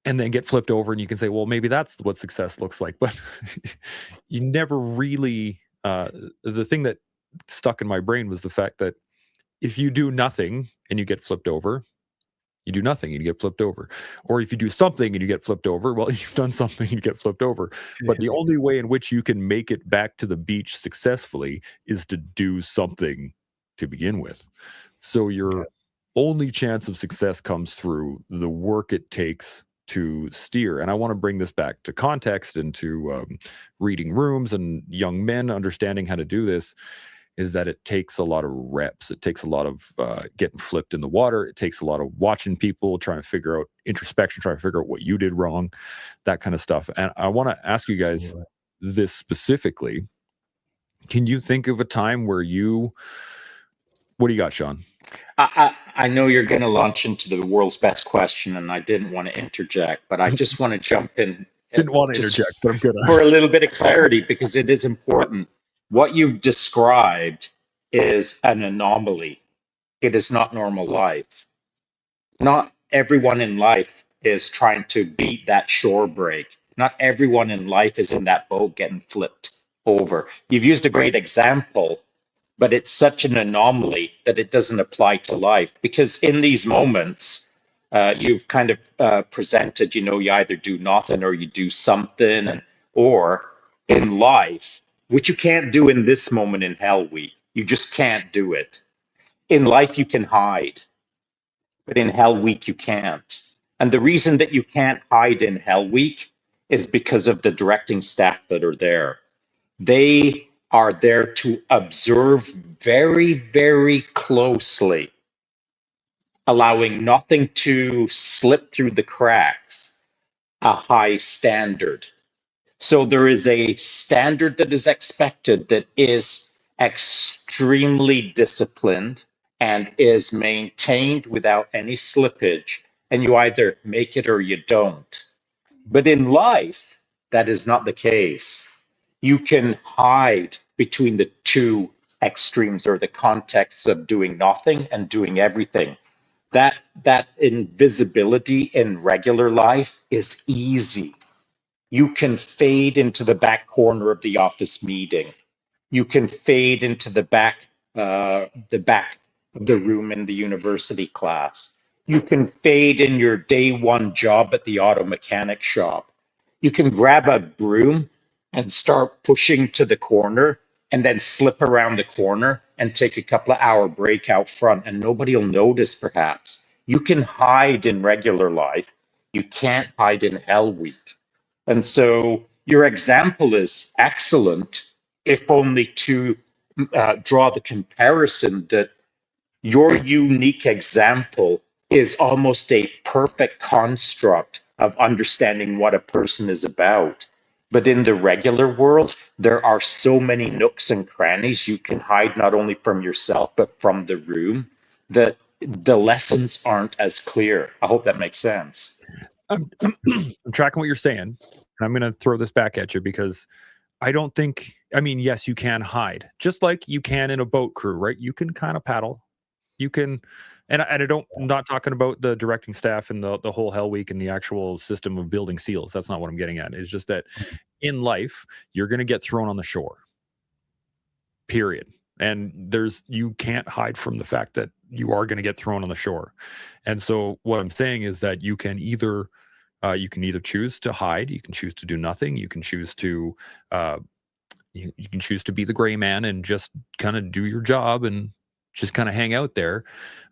and then get flipped over and you can say, well, maybe that's what success looks like. But you never really, the thing that stuck in my brain was the fact that if you do nothing and you get flipped over, you do nothing and you get flipped over. Or if you do something and you get flipped over, well, you've done something and you get flipped over. But the only way in which you can make it back to the beach successfully is to do something to begin with. So your only chance of success comes through the work it takes to steer. And I want to bring this back to context and to reading rooms and young men understanding how to do this, is that it takes a lot of reps. It takes a lot of getting flipped in the water. It takes a lot of watching people, trying to figure out introspection, trying to figure out what you did wrong, that kind of stuff. And I want to ask you guys Absolutely. this specifically. Can you think of a time where what do you got, Shaun? I know you're going to launch into the world's best question, and I didn't want to interject, but I just want to jump in Didn't want to just interject, but I'm good. for a little bit of clarity because it is important. What you've described is an anomaly. It is not normal life. Not everyone in life is trying to beat that shore break. Not everyone in life is in that boat getting flipped over. You've used a great example, but it's such an anomaly that it doesn't apply to life, because in these moments, you've kind of presented, you either do nothing or you do something, or in life, which you can't do in this moment in Hell Week. You just can't do it. In life, you can hide, but in Hell Week, you can't. And the reason that you can't hide in Hell Week is because of the directing staff that are there. They are there to observe very, very closely, allowing nothing to slip through the cracks, a high standard. So there is a standard that is expected that is extremely disciplined and is maintained without any slippage. And you either make it or you don't. But in life, that is not the case. You can hide between the two extremes, or the contexts of doing nothing and doing everything. That invisibility in regular life is easy. You can fade into the back corner of the office meeting. You can fade into the back of the room in the university class. You can fade in your day one job at the auto mechanic shop. You can grab a broom and start pushing to the corner and then slip around the corner and take a couple of hour break out front, and nobody will notice perhaps. You can hide in regular life. You can't hide in Hell Week. And so your example is excellent, if only to draw the comparison that your unique example is almost a perfect construct of understanding what a person is about. But in the regular world, there are so many nooks and crannies you can hide, not only from yourself, but from the room, that the lessons aren't as clear. I hope that makes sense. I'm tracking what you're saying, and I'm going to throw this back at you because I don't think, yes, you can hide, just like you can in a boat crew, right? You can kind of paddle. You can, and I'm not talking about the directing staff and the whole Hell Week and the actual system of building seals. That's not what I'm getting at. It's just that in life, you're going to get thrown on the shore, period. And you can't hide from the fact that you are going to get thrown on the shore. And so what I'm saying is that you can either choose to hide, you can choose to do nothing, you can choose to you can choose to be the gray man and just kind of do your job and just kind of hang out there.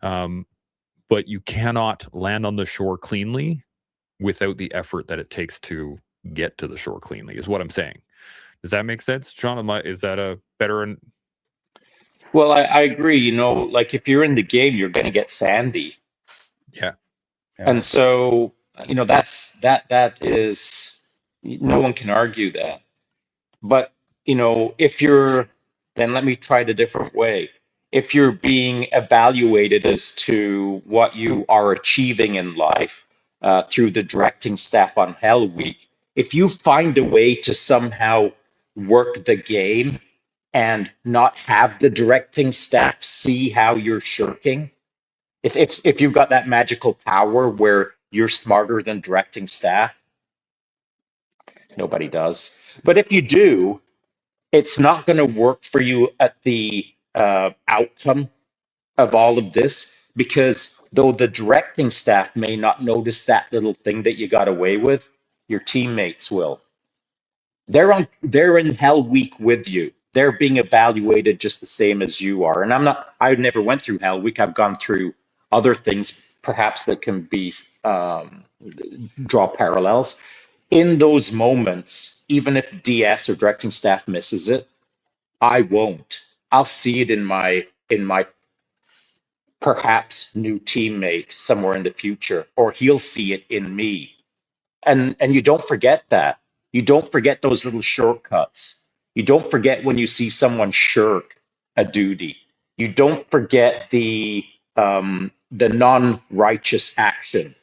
But you cannot land on the shore cleanly without the effort that it takes to get to the shore cleanly, is what I'm saying. Does that make sense, John? Is that a better? Well, I agree. Like if you're in the game, you're going to get sandy. Yeah. And so, that is, no one can argue that. But, then let me try it a different way. If you're being evaluated as to what you are achieving in life through the directing staff on Hell Week, if you find a way to somehow work the game and not have the directing staff see how you're shirking, if you've got that magical power where you're smarter than directing staff, nobody does. But if you do, it's not going to work for you at the outcome of all of this, because though the directing staff may not notice that little thing that you got away with, your teammates will. They're in Hell Week with you. They're being evaluated just the same as you are. And I never went through Hell Week. I've gone through other things perhaps that can be draw parallels. In those moments, even if DS or directing staff misses it, I won't. I'll see it in my perhaps new teammate somewhere in the future, or he'll see it in me. And you don't forget that. You don't forget those little shortcuts. You don't forget when you see someone shirk a duty. You don't forget the non-righteous action.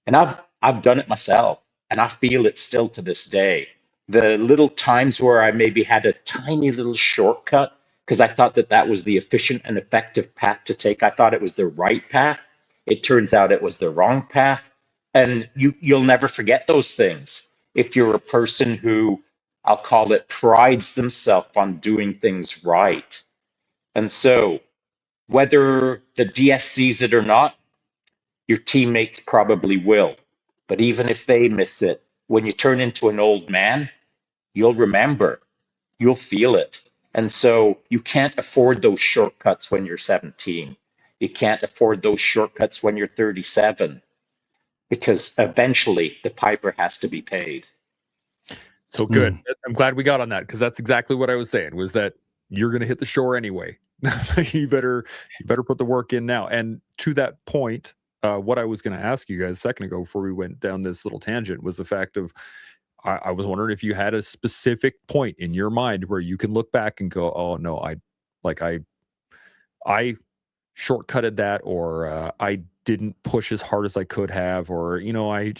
And I've done it myself, and I feel it still to this day. The little times where I maybe had a tiny little shortcut because I thought that that was the efficient and effective path to take. I thought it was the right path. It turns out it was the wrong path, and you'll never forget those things if you're a person who, I'll call it, prides themselves on doing things right. And so, whether the DS sees it or not, your teammates probably will. But even if they miss it, when you turn into an old man, you'll remember, you'll feel it. And so you can't afford those shortcuts when you're 17. You can't afford those shortcuts when you're 37, because eventually the piper has to be paid. So good. I'm glad we got on that, because that's exactly what I was saying, was that you're going to hit the shore anyway. you better put the work in now. And to that point, what I was going to ask you guys a second ago before we went down this little tangent was the fact of, I was wondering if you had a specific point in your mind where you can look back and go, oh no, I shortcutted that, or I didn't push as hard as I could have, or, I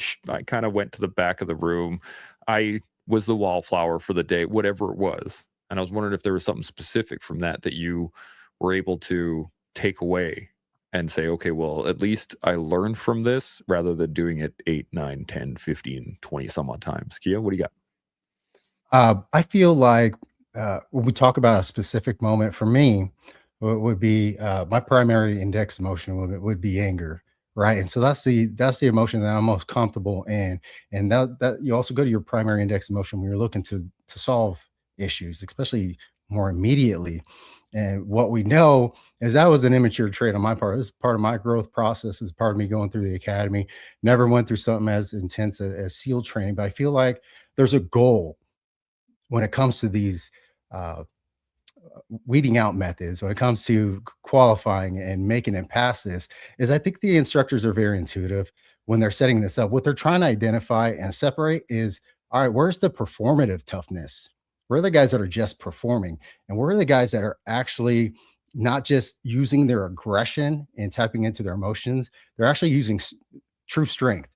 kind of went to the back of the room. I was the wallflower for the day, whatever it was. And I was wondering if there was something specific from that you were able to take away and say, okay, well, at least I learned from this, rather than doing it 8, 9, 10, 15, 20 some odd times. Kia, what do you got? I feel like when we talk about a specific moment, for me, what would be my primary index emotion would be anger, right? And so that's the emotion that I'm most comfortable in. And that you also go to your primary index emotion when you're looking to solve issues, especially more immediately. And what we know is that was an immature trait on my part. It was part of my growth process, as part of me going through the academy. Never went through something as intense as SEAL training, but I feel like there's a goal when it comes to these uh, weeding out methods, when it comes to qualifying and making it past this, is I think the instructors are very intuitive when they're setting this up. What they're trying to identify and separate is, all right, where's the performative toughness? Where are the guys that are just performing? And where are the guys that are actually not just using their aggression and tapping into their emotions? They're actually using true strength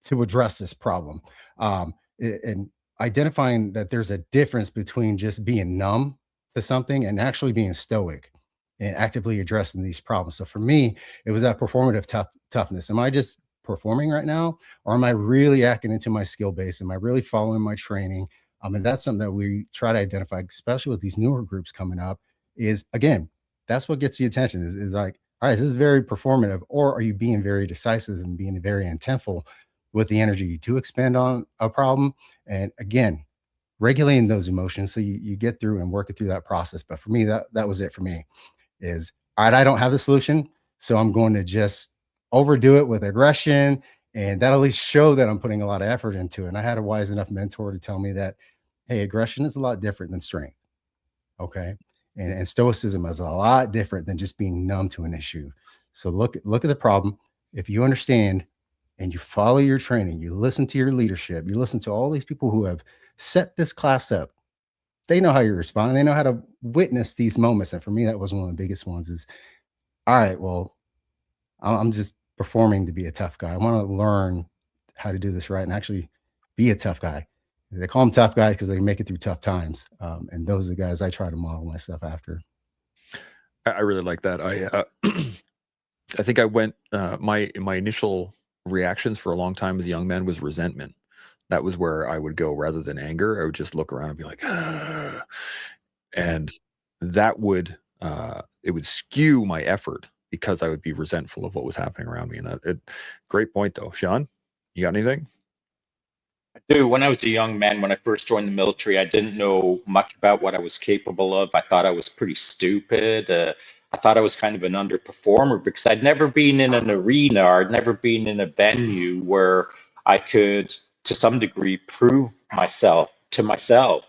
to address this problem. And identifying that there's a difference between just being numb to something and actually being stoic and actively addressing these problems. So for me, it was that performative toughness. Am I just performing right now, or am I really acting into my skill base? Am I really following my training? And that's something that we try to identify, especially with these newer groups coming up. Is again, that's what gets the attention. Is like, all right, is this very performative, or are you being very decisive and being very intentful with the energy to expand on a problem? And again, regulating those emotions so you get through and work it through that process. But for me, that was it for me. Is all right, I don't have the solution, so I'm going to just overdo it with aggression, and that'll at least show that I'm putting a lot of effort into it. And I had a wise enough mentor to tell me that, hey, aggression is a lot different than strength. Okay. And stoicism is a lot different than just being numb to an issue. So look at the problem. If you understand and you follow your training, you listen to your leadership, you listen to all these people who have set this class up. They know how you respond. They know how to witness these moments. And for me, that was one of the biggest ones is, all right, well, I'm just performing to be a tough guy. I want to learn how to do this right and actually be a tough guy. They call them tough guys because they make it through tough times. And those are the guys I try to model myself after. I really like that. I think I went, my initial reactions for a long time as a young man was resentment. That was where I would go rather than anger. I would just look around and be like, ah. And that would, it would skew my effort because I would be resentful of what was happening around me. And great point though. Shaun, you got anything? I do. When I was a young man, when I first joined the military, I didn't know much about what I was capable of. I thought I was pretty stupid. I thought I was kind of an underperformer because I'd never been in an arena or I'd never been in a venue where I could, to some degree, prove myself to myself.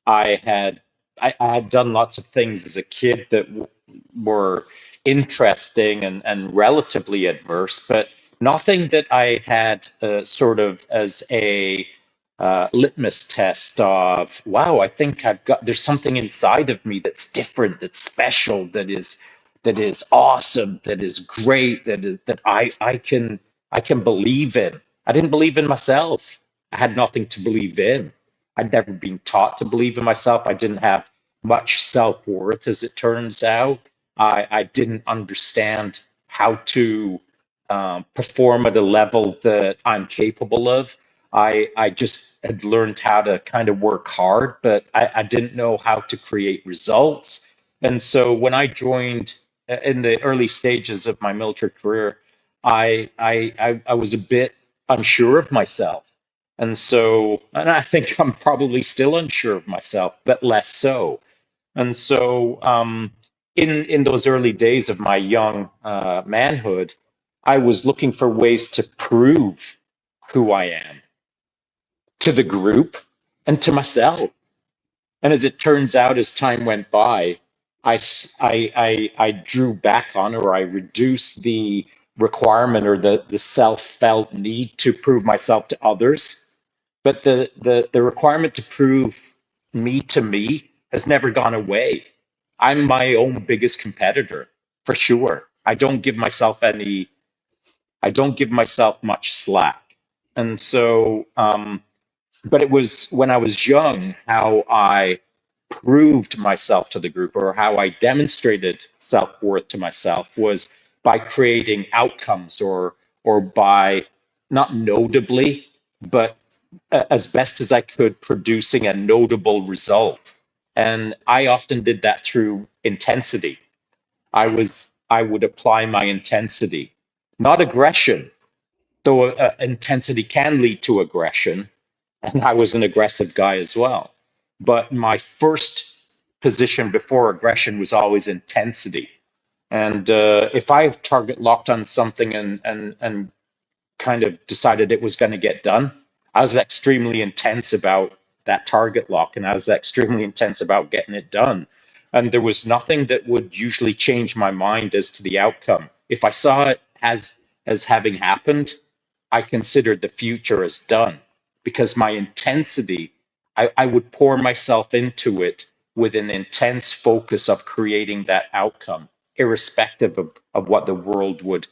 I had I had done lots of things as a kid that were interesting and relatively adverse, but nothing that I had sort of as a litmus test of, wow, I think there's something inside of me that's different, that's special, that is awesome, that is great, that I can believe in. I didn't believe in myself. I had nothing to believe in. I'd never been taught to believe in myself. I didn't have much self-worth, as it turns out. I didn't understand how to perform at a level that I'm capable of. I just had learned how to kind of work hard, but I didn't know how to create results. And so when I joined in the early stages of my military career, I was a bit unsure of myself. And so, and I think I'm probably still unsure of myself, but less so. And so, in those early days of my young manhood, I was looking for ways to prove who I am to the group and to myself. And as it turns out, as time went by, I drew back on, or I reduced the requirement or the self-felt need to prove myself to others. But the requirement to prove me to me has never gone away. I'm my own biggest competitor, for sure. I don't give myself much slack. And so, but it was when I was young how I proved myself to the group, or how I demonstrated self-worth to myself, was by creating outcomes, or by, not notably, but as best as I could, producing a notable result. And I often did that through intensity. I would apply my intensity, not aggression, though intensity can lead to aggression, and I was an aggressive guy as well. But my first position before aggression was always intensity. And if I target locked on something and kind of decided it was going to get done, I was extremely intense about that target lock, and I was extremely intense about getting it done. And there was nothing that would usually change my mind as to the outcome. If I saw it as having happened, I considered the future as done, because my intensity, I would pour myself into it with an intense focus of creating that outcome, irrespective of what the world would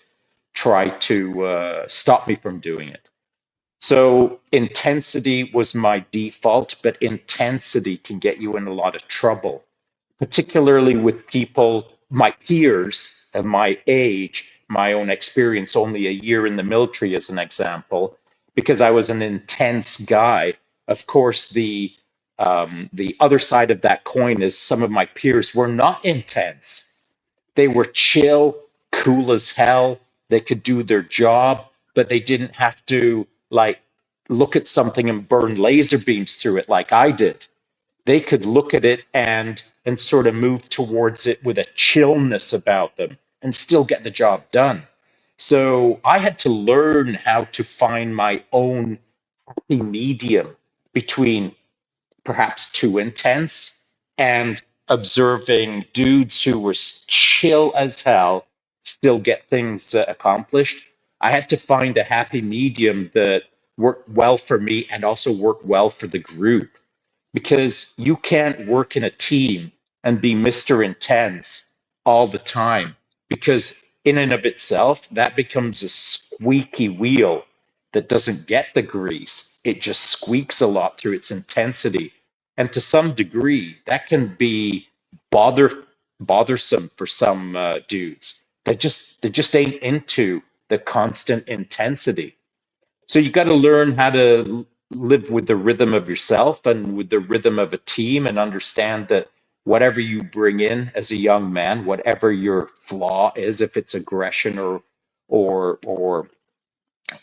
try to stop me from doing it. So intensity was my default, but intensity can get you in a lot of trouble, particularly with people, my peers of my age, my own experience, only a year in the military as an example, because I was an intense guy. Of course, the other side of that coin is some of my peers were not intense. They were chill, cool as hell. They could do their job, but they didn't have to like look at something and burn laser beams through it like I did. They could look at it and sort of move towards it with a chillness about them and still get the job done. So I had to learn how to find my own happy medium between perhaps too intense and observing dudes who were chill as hell still get things accomplished. I had to find a happy medium that worked well for me and also worked well for the group, because you can't work in a team and be Mr. Intense all the time, because in and of itself, that becomes a squeaky wheel that doesn't get the grease. It just squeaks a lot through its intensity. And to some degree, that can be bother, bothersome for some dudes. They just ain't into the constant intensity. So you got to learn how to live with the rhythm of yourself and with the rhythm of a team, and understand that whatever you bring in as a young man, whatever your flaw is, if it's aggression or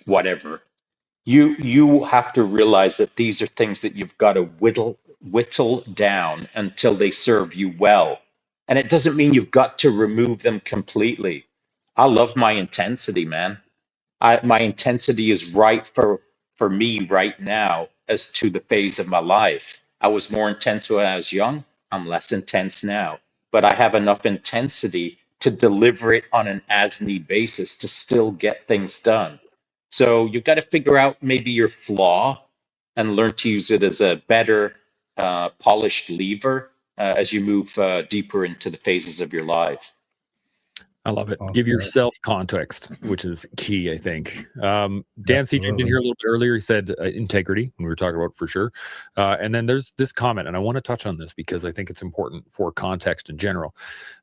whatever, you have to realize that these are things that you've got to whittle down until they serve you well. And it doesn't mean you've got to remove them completely. I love my intensity, man. My intensity is right for me right now as to the phase of my life. I was more intense when I was young. I'm less intense now, but I have enough intensity to deliver it on an as need basis to still get things done. So you've got to figure out maybe your flaw and learn to use it as a better polished lever as you move deeper into the phases of your life. I love it. Well Give said. yourself context, which is key, I think. Dan C jumped in Absolutely. here a little bit earlier. He said integrity, and we were talking about it for sure. And then there's this comment, and I want to touch on this because I think it's important for context in general.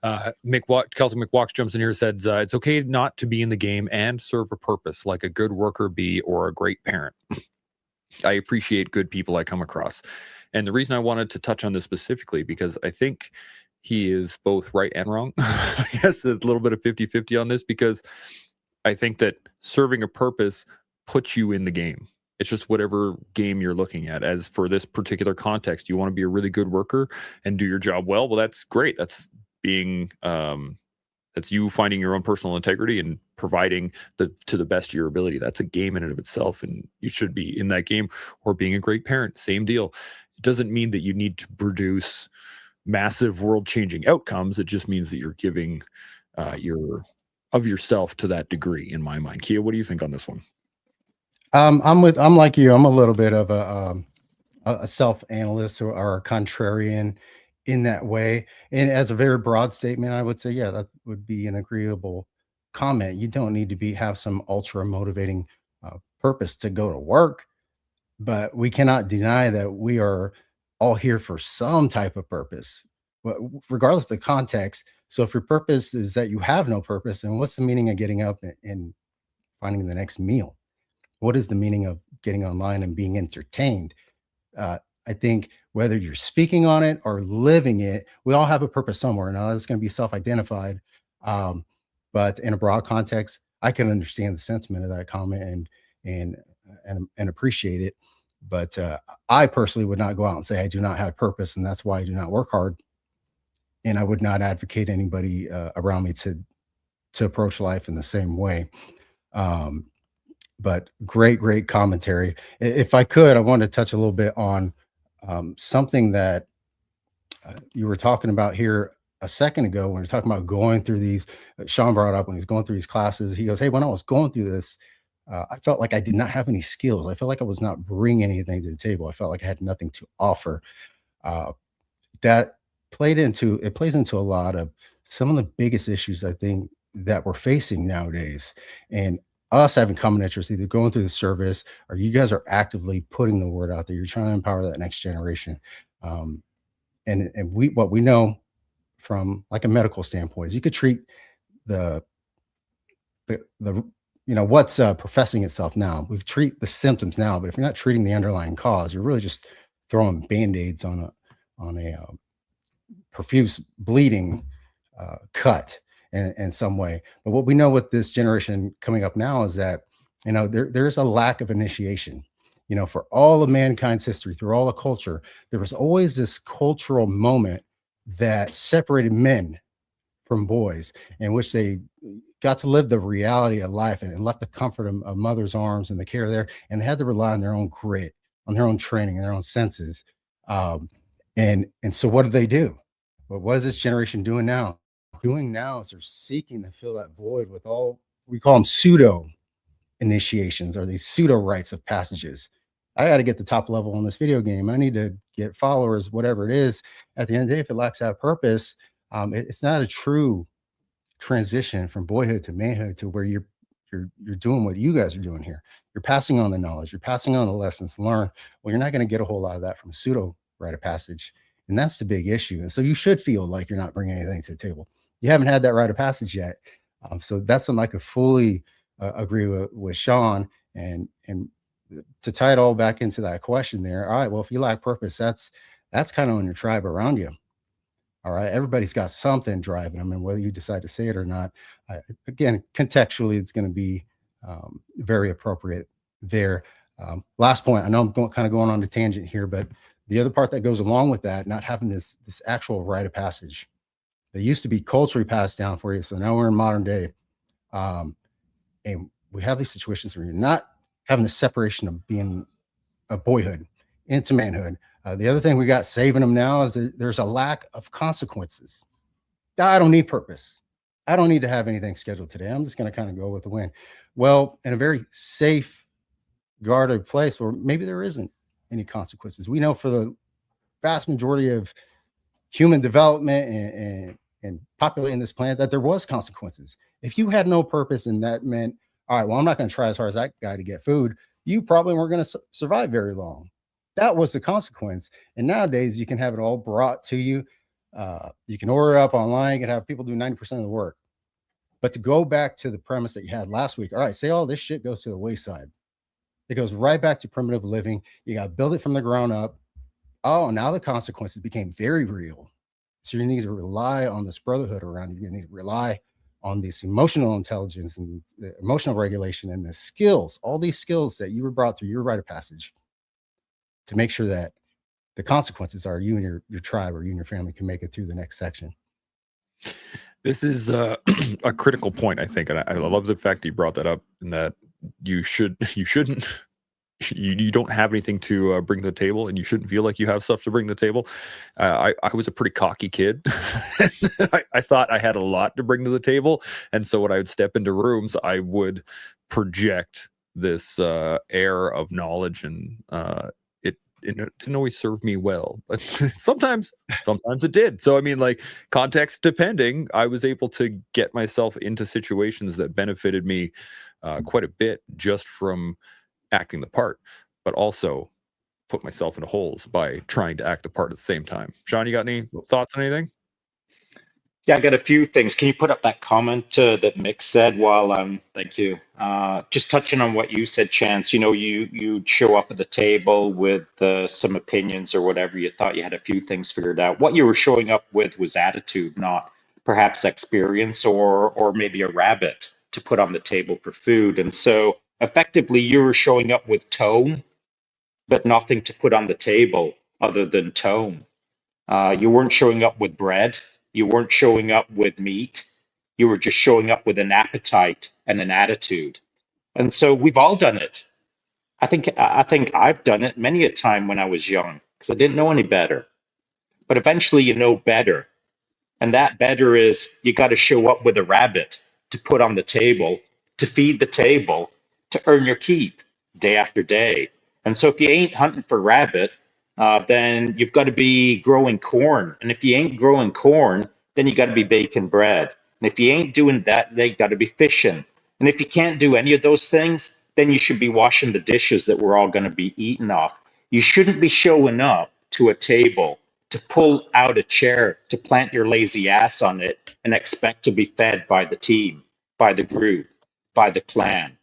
Kelton McWalks jumps in here and says, it's okay not to be in the game and serve a purpose like a good worker bee or a great parent. I appreciate good people I come across. And the reason I wanted to touch on this specifically, because I think he is both right and wrong. I guess a little bit of 50-50 on this, because I think that serving a purpose puts you in the game. It's just whatever game you're looking at. As for this particular context, you want to be a really good worker and do your job well. Well, that's great. That's being that's you finding your own personal integrity and providing to the best of your ability. That's a game in and of itself, and you should be in that game. Or being a great parent, same deal. It doesn't mean that you need to produce massive world-changing outcomes. It just means that you're giving of yourself to that degree, in my mind. Kia, what do you think on this one? I'm like you. I'm a little bit of a self-analyst or a contrarian in that way. And as a very broad statement, I would say, yeah, that would be an agreeable comment. You don't need to have some ultra motivating purpose to go to work, but we cannot deny that we are all here for some type of purpose, regardless of the context. So if your purpose is that you have no purpose, then what's the meaning of getting up and finding the next meal? What is the meaning of getting online and being entertained? I think whether you're speaking on it or living it, we all have a purpose somewhere. Now that's going to be self-identified, but in a broad context, I can understand the sentiment of that comment and appreciate it. But I personally would not go out and say I do not have purpose, and that's why I do not work hard. And I would not advocate anybody around me to approach life in the same way. But great commentary. If I could, I wanted to touch a little bit on something that you were talking about here a second ago when you're talking about going through these. Shaun brought up when he's going through these classes. He goes, "Hey, when I was going through this, I felt like I did not have any skills. I felt like I was not bringing anything to the table. I felt like I had nothing to offer." That plays into a lot of some of the biggest issues I think that we're facing nowadays. And us having common interests, either going through the service or you guys are actively putting the word out there. You're trying to empower that next generation. And what we know from like a medical standpoint is you could treat the what's professing itself now. We treat the symptoms now, but if you're not treating the underlying cause, you're really just throwing band-aids on a profuse bleeding cut in some way. But what we know with this generation coming up now is that, there's a lack of initiation. For all of mankind's history, through all the culture, there was always this cultural moment that separated men from boys, in which they got to live the reality of life and left the comfort of mother's arms and the care there, and they had to rely on their own grit, on their own training, and their own senses. And so what do? Well, what is this generation doing now? Doing now is they're seeking to fill that void with all we call them pseudo initiations, or these pseudo rites of passages. I got to get the top level on this video game. I need to get followers, whatever it is. At the end of the day, if it lacks that purpose, it's not a true transition from boyhood to manhood to where you're doing what you guys are doing here. You're passing on the knowledge. You're passing on the lessons learned. Well, you're not going to get a whole lot of that from a pseudo rite of passage. And that's the big issue. And so you should feel like you're not bringing anything to the table. You haven't had that rite of passage yet. So that's something I could fully agree with Shaun. And to tie it all back into that question there. All right, well, if you lack purpose, that's kind of on your tribe around you. All right, everybody's got something driving them, and whether you decide to say it or not, again, contextually, it's going to be very appropriate there. Last point, I know I'm kind of going on a tangent here, but the other part that goes along with that, not having this actual rite of passage, They used to be culturally passed down for you. So now we're in modern day. And we have these situations where you're not having the separation of being a boyhood into manhood. The other thing we got saving them now is that there's a lack of consequences. I don't need purpose. I don't need to have anything scheduled today. I'm just going to kind of go with the wind. Well, in a very safe, guarded place where maybe there isn't any consequences. We know for the vast majority of human development and populating this planet that there was consequences. If you had no purpose and that meant, all right, well, I'm not going to try as hard as that guy to get food, you probably weren't going to survive very long. That was the consequence. And nowadays you can have it all brought to you. You can order it up online. You can have people do 90% of the work. But to go back to the premise that you had last week, all right, say all this shit goes to the wayside. It goes right back to primitive living. You got to build it from the ground up. Oh, now the consequences became very real. So you need to rely on this brotherhood around you. You need to rely on this emotional intelligence and the emotional regulation and the skills, all these skills that you were brought through your rite of passage to make sure that the consequences are you and your tribe or you and your family can make it through the next section. This is a critical point, I think, and I love the fact that you brought that up, and that you don't have anything to bring to the table, and you shouldn't feel like you have stuff to bring to the table. I was a pretty cocky kid. I thought I had a lot to bring to the table, and so when I would step into rooms, I would project this air of knowledge, and it didn't always serve me well, but sometimes it did. So I mean, like, context depending, I was able to get myself into situations that benefited me quite a bit just from acting the part, but also put myself into holes by trying to act the part at the same time. Shaun, you got any thoughts on anything? Yeah, I got a few things. Can you put up that comment that Mick said while thank you. Just touching on what you said, Chance, you'd show up at the table with some opinions or whatever. You thought you had a few things figured out. What you were showing up with was attitude, not perhaps experience or maybe a rabbit to put on the table for food. And so effectively you were showing up with tone, but nothing to put on the table other than tone. You weren't showing up with bread. You weren't showing up with meat. You were just showing up with an appetite and an attitude. And so we've all done it. I think I've done it many a time when I was young because I didn't know any better. But eventually you know better. And that better is you got to show up with a rabbit to put on the table, to feed the table, to earn your keep day after day. And so if you ain't hunting for rabbit, then you've got to be growing corn. And if you ain't growing corn, then you got to be baking bread. And if you ain't doing that, then you got to be fishing. And if you can't do any of those things, then you should be washing the dishes that we're all going to be eating off. You shouldn't be showing up to a table to pull out a chair, to plant your lazy ass on it and expect to be fed by the team, by the group, by the clan.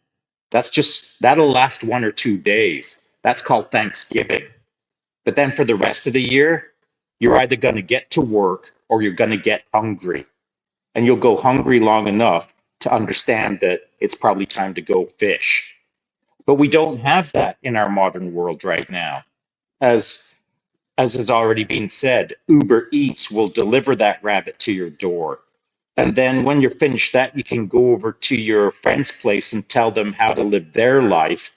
That'll last 1 or 2 days. That's called Thanksgiving. But then for the rest of the year, you're either going to get to work or you're going to get hungry. And you'll go hungry long enough to understand that it's probably time to go fish. But we don't have that in our modern world right now. As has already been said, Uber Eats will deliver that rabbit to your door. And then when you're finished that, you can go over to your friend's place and tell them how to live their life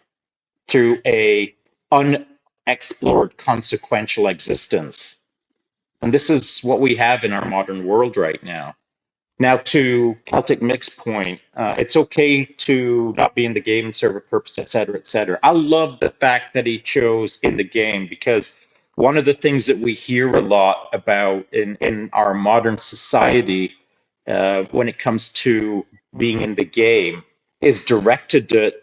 through a unexplored consequential existence. And this is what we have in our modern world right now. Now, to Celtic Mick's point, it's okay to not be in the game and serve a purpose, et cetera, et cetera. I love the fact that he chose in the game, because one of the things that we hear a lot about in our modern society when it comes to being in the game is directed at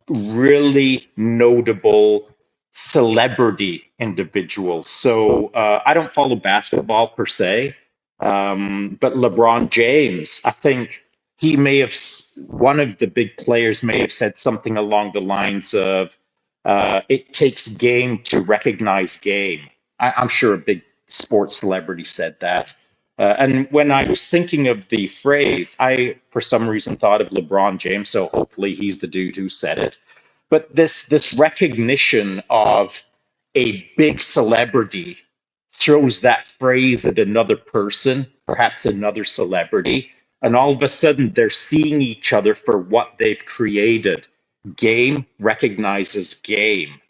really notable celebrity individuals. So I don't follow basketball per se, but LeBron James, I think he may have, one of the big players may have said something along the lines of, it takes game to recognize game. I'm sure a big sports celebrity said that. And when I was thinking of the phrase, I, for some reason, thought of LeBron James, so hopefully he's the dude who said it. But this recognition of a big celebrity throws that phrase at another person, perhaps another celebrity, and all of a sudden they're seeing each other for what they've created. Game recognizes game.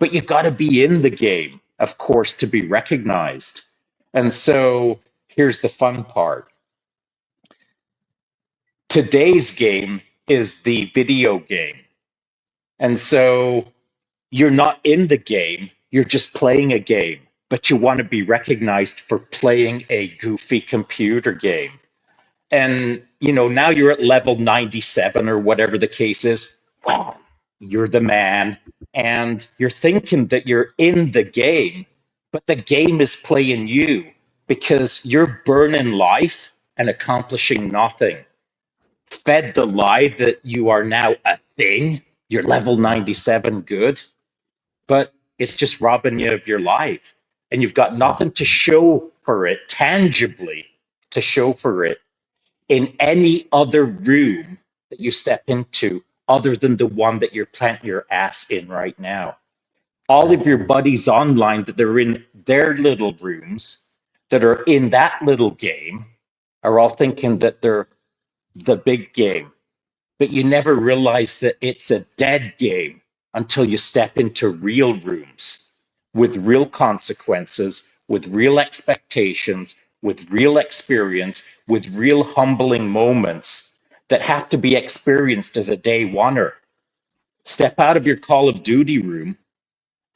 But you've got to be in the game, of course, to be recognized. And so here's the fun part. Today's game is the video game. And so you're not in the game, you're just playing a game, but you want to be recognized for playing a goofy computer game. And, now you're at level 97 or whatever the case is. Well, you're the man, and you're thinking that you're in the game, but the game is playing you because you're burning life and accomplishing nothing. Fed the lie that you are now a thing, you're level 97 good, but it's just robbing you of your life. And you've got nothing to show for it, tangibly to show for it, in any other room that you step into other than the one that you're planting your ass in right now. All of your buddies online that they're in their little rooms, that are in that little game, are all thinking that they're the big game. But you never realize that it's a dead game until you step into real rooms with real consequences, with real expectations, with real experience, with real humbling moments that have to be experienced as a day oneer. Step out of your Call of Duty room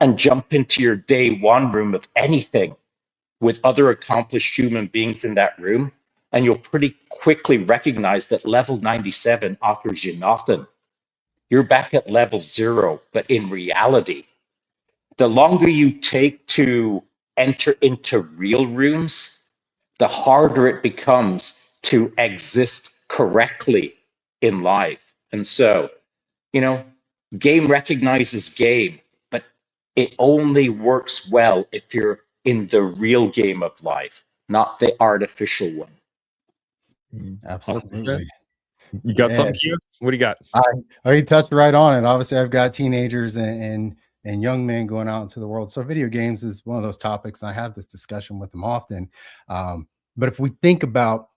and jump into your day one room of anything with other accomplished human beings in that room, and you'll pretty quickly recognize that level 97 offers you nothing. You're back at level 0, but in reality, the longer you take to enter into real rooms, the harder it becomes to exist correctly in life. And so, game recognizes game, but it only works well if you're in the real game of life, not the artificial one. Absolutely. You got Yeah. something, Kia? What do you got? You touched right on it. Obviously, I've got teenagers and young men going out into the world. So video games is one of those topics. And I have this discussion with them often. But if we think about,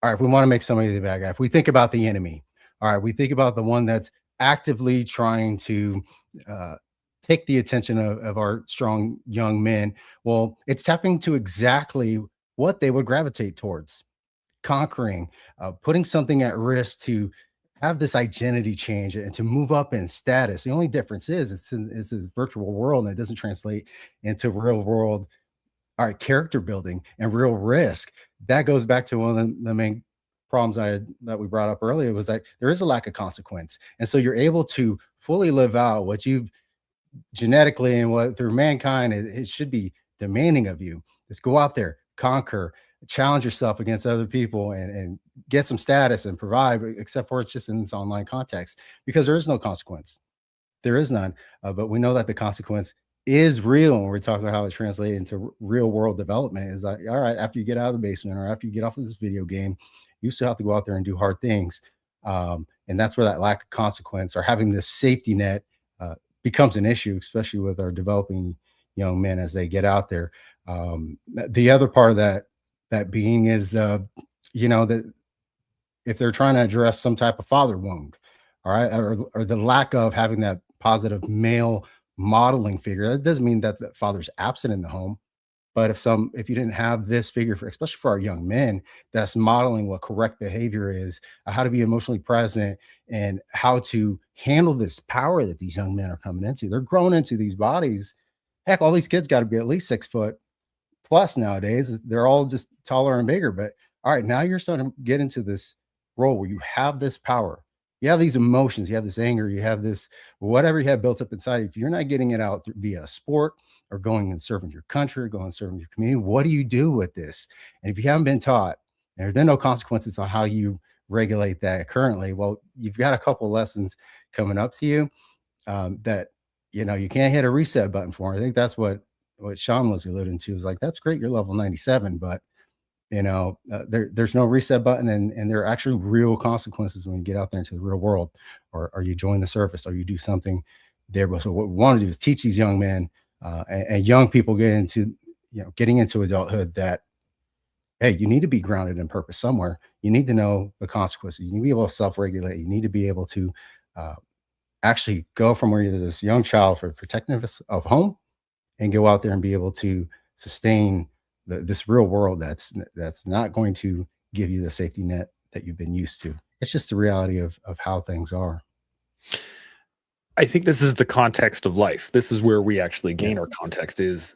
all right, if we want to make somebody the bad guy, if we think about the enemy, all right, we think about the one that's actively trying to take the attention of our strong young men. Well, it's tapping to exactly what they would gravitate towards: conquering, putting something at risk to have this identity change and to move up in status. The only difference is it's this virtual world, and it doesn't translate into real world, all right, character building and real risk. That goes back to one of the main problems that we brought up earlier, was that there is a lack of consequence. And so you're able to fully live out what you genetically and what through mankind it should be demanding of you. Just go out there, conquer, challenge yourself against other people, and get some status and provide, except for it's just in this online context, because there is no consequence. There is none. But we know that the consequence is real. And we're talking about how it translates into real world development. Is like, all right, after you get out of the basement or after you get off of this video game, you still have to go out there and do hard things. And that's where that lack of consequence or having this safety net becomes an issue, especially with our developing young men as they get out there. The other part of that being is, that if they're trying to address some type of father wound, all right, or the lack of having that positive male modeling figure, that doesn't mean that the father's absent in the home. But if you didn't have this figure, especially for our young men, that's modeling what correct behavior is, how to be emotionally present, and how to handle this power that these young men are coming into. They're growing into these bodies. Heck, all these kids got to be at least 6 foot plus nowadays. They're all just taller and bigger. But all right, now you're starting to get into this role where you have this power. You have these emotions, you have this anger, you have this whatever you have built up inside. If you're not getting it out via sport or going and serving your country, or going and serving your community, what do you do with this? And if you haven't been taught, and there's been no consequences on how you regulate that currently, well, you've got a couple of lessons coming up to you that you can't hit a reset button for. I think that's what Shaun was alluding to. Is like, that's great, you're level 97, but there's no reset button, and there are actually real consequences when you get out there into the real world, or you join the service, or you do something there. But so what we want to do is teach these young men and young people get into getting into adulthood that, hey, you need to be grounded in purpose somewhere. You need to know the consequences. You need to be able to self-regulate. You need to be able to uh, actually go from where you're this young child for protectiveness of home and go out there and be able to sustain this real world that's not going to give you the safety net that you've been used to. It's just the reality of how things are. I think this is the context of life. This is where we actually gain Yeah. our context is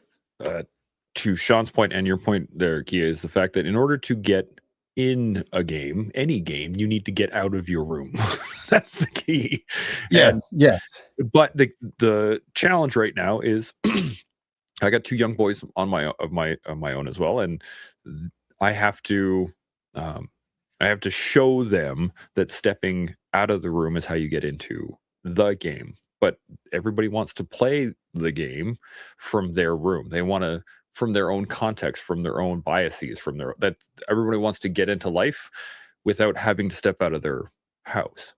to Sean's point and your point there, Kia, is the fact that in order to get in a game, any game, you need to get out of your room. That's the key. Yes. And Yes. but the challenge right now is I got two young boys on my own as well, and I have to show them that stepping out of the room is how you get into the game. But everybody wants to play the game from their room. They want to from their own context, from their own biases, from their that everybody wants to get into life without having to step out of their house.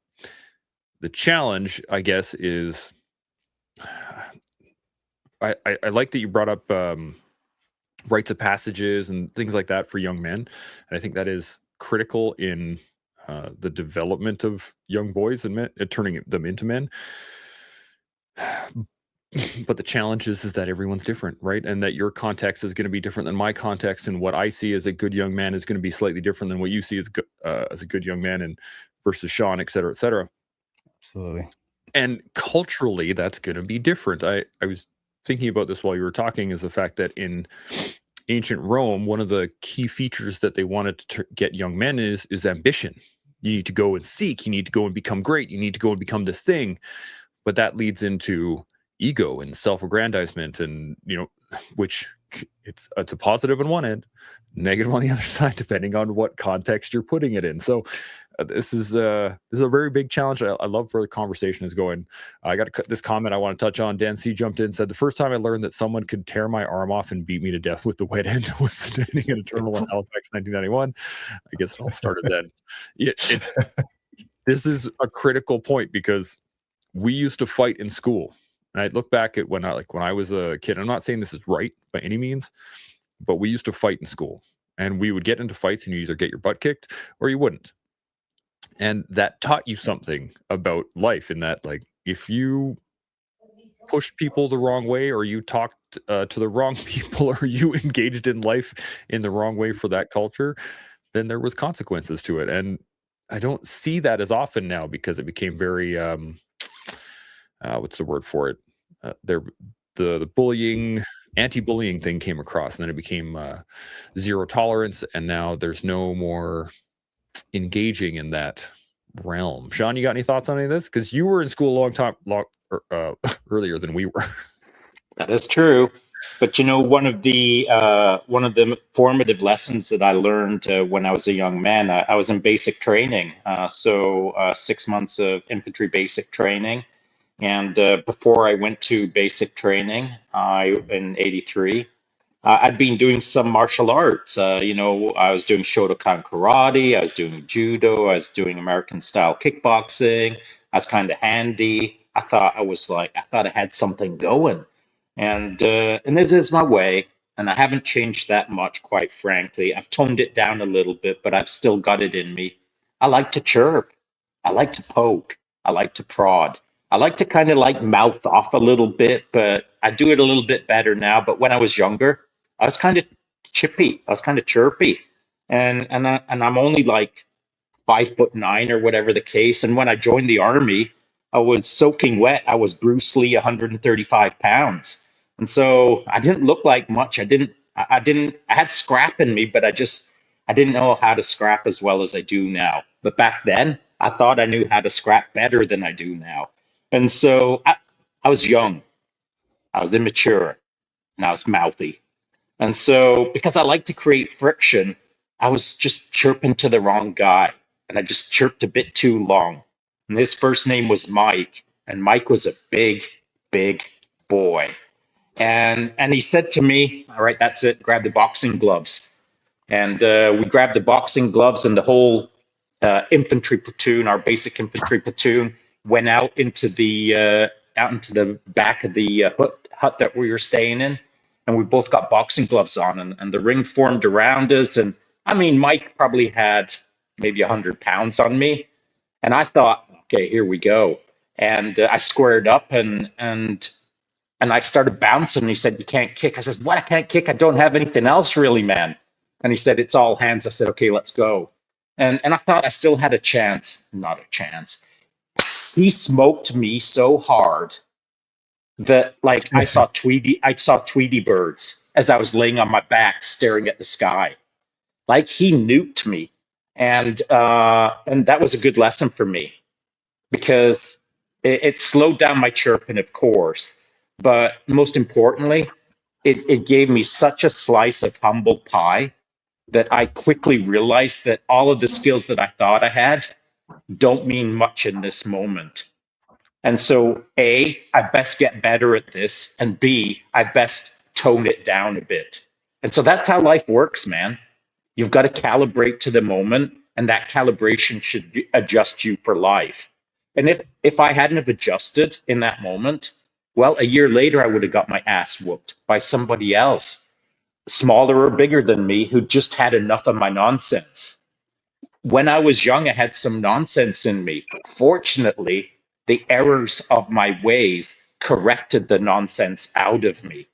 The challenge, I guess, is I like that you brought up rites of passages and things like that for young men. And I think that is critical in the development of young boys and men, turning them into men. But the challenge is that everyone's different, right? And that your context is going to be different than my context, and what I see as a good young man is going to be slightly different than what you see as a good young man, and versus Sean, et cetera, et cetera. Absolutely. And culturally, that's going to be different. I was thinking about this while you were talking, is the fact that in ancient Rome, one of the key features that they wanted to get young men is ambition. You need to go and seek. You need to go and become great. You need to go and become this thing. But that leads into ego and self-aggrandizement, and which it's a positive on one end, negative on the other side, depending on what context you're putting it in. So this is a very big challenge. I love where the conversation is going. I got this comment I want to touch on. Dan C jumped in and said, the first time I learned that someone could tear my arm off and beat me to death with the wet end was standing in a terminal in Halifax, 1991. I guess it all started then. This is a critical point, because we used to fight in school. And I look back at when I was a kid. I'm not saying this is right by any means, but we used to fight in school, and we would get into fights, and you either get your butt kicked or you wouldn't. And that taught you something about life, in that, like, if you pushed people the wrong way, or you talked to the wrong people, or you engaged in life in the wrong way for that culture, then there was consequences to it. And I don't see that as often now, because it became very what's the word for it? The bullying, anti-bullying thing came across, and then it became zero tolerance, and now there's no more engaging in that realm. Sean, you got any thoughts on any of this? Because you were in school a long time earlier than we were. That is true. But one of the formative lessons that I learned when I was a young man, I was in basic training, so 6 months of infantry basic training. And before I went to basic training, in '83, I'd been doing some martial arts. I was doing Shotokan karate, I was doing judo, I was doing American style kickboxing. I was kind of handy. I thought I had something going, and this is my way. And I haven't changed that much, quite frankly. I've toned it down a little bit, but I've still got it in me. I like to chirp. I like to poke. I like to prod. I like to kind of mouth off a little bit, but I do it a little bit better now. But when I was younger, I was kind of chippy. I was kind of chirpy, and I'm only 5'9" or whatever the case. And when I joined the army, I was soaking wet. I was Bruce Lee, 135 pounds, and so I didn't look like much. I had scrap in me, but I didn't know how to scrap as well as I do now. But back then, I thought I knew how to scrap better than I do now. And so I was young, I was immature, and I was mouthy. And so because I like to create friction, I was just chirping to the wrong guy. And I just chirped a bit too long. And his first name was Mike. And Mike was a big, big boy. And he said to me, all right, that's it, grab the boxing gloves. And we grabbed the boxing gloves, and the whole infantry platoon, our basic infantry platoon, went out into the back of the hut that we were staying in, and we both got boxing gloves on, and the ring formed around us. And I mean, Mike probably had maybe 100 pounds on me. And I thought, okay, here we go. And I squared up and I started bouncing. And he said, "You can't kick." I said, "What? I can't kick? I don't have anything else really, man." And he said, "It's all hands." I said, "Okay, let's go." And I thought I still had a chance. Not a chance. He smoked me so hard that like I saw Tweety birds as I was laying on my back staring at the sky. Like he nuked me. And that was a good lesson for me because it slowed down my chirping, of course, but most importantly, it gave me such a slice of humble pie that I quickly realized that all of the skills that I thought I had don't mean much in this moment. And so, A, I best get better at this, and B, I best tone it down a bit. And so that's how life works, man. You've got to calibrate to the moment, and that calibration should adjust you for life. And if I hadn't have adjusted in that moment, well, a year later I would have got my ass whooped by somebody else, smaller or bigger than me, who just had enough of my nonsense. When I was young, I had some nonsense in me. Fortunately, the errors of my ways corrected the nonsense out of me.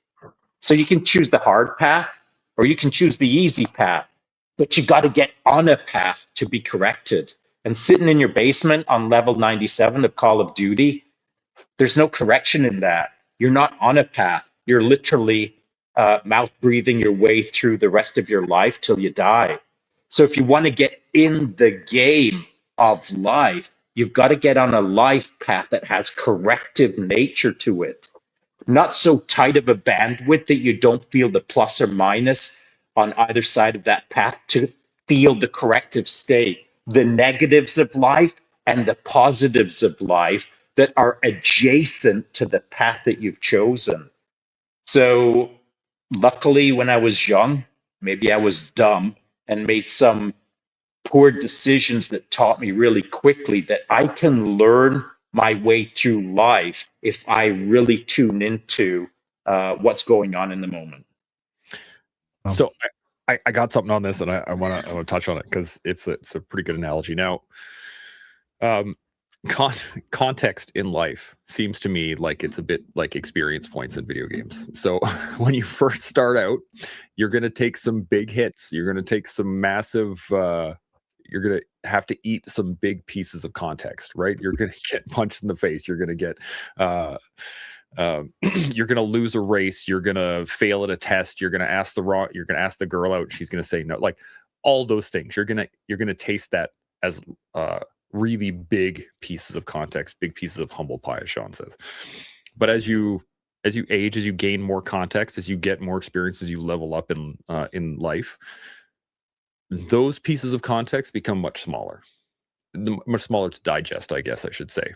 So you can choose the hard path or you can choose the easy path, but you got to get on a path to be corrected. And sitting in your basement on level 97 of Call of Duty, there's no correction in that. You're not on a path. You're literally mouth breathing your way through the rest of your life till you die. So if you want to get in the game of life, you've got to get on a life path that has corrective nature to it. Not so tight of a bandwidth that you don't feel the plus or minus on either side of that path to feel the corrective state, the negatives of life and the positives of life that are adjacent to the path that you've chosen. So luckily, when I was young, maybe I was dumb and made some poor decisions that taught me really quickly that I can learn my way through life if I really tune into what's going on in the moment. So I got something on this, and I want to touch on it because it's a pretty good analogy. Now, context in life seems to me like it's a bit like experience points in video games. So when you first start out, you're going to take some big hits. You're going to take some massive. You're going to have to eat some big pieces of context, right? You're going to get punched in the face. You're going to get. You're going to lose a race. You're going to fail at a test. You're going to ask the girl out. She's going to say no. Like all those things. You're going to taste that as really big pieces of context, big pieces of humble pie, as Shaun says. But as you age, as you gain more context, as you get more experience, as you level up in life, those pieces of context become much smaller to digest, I guess I should say.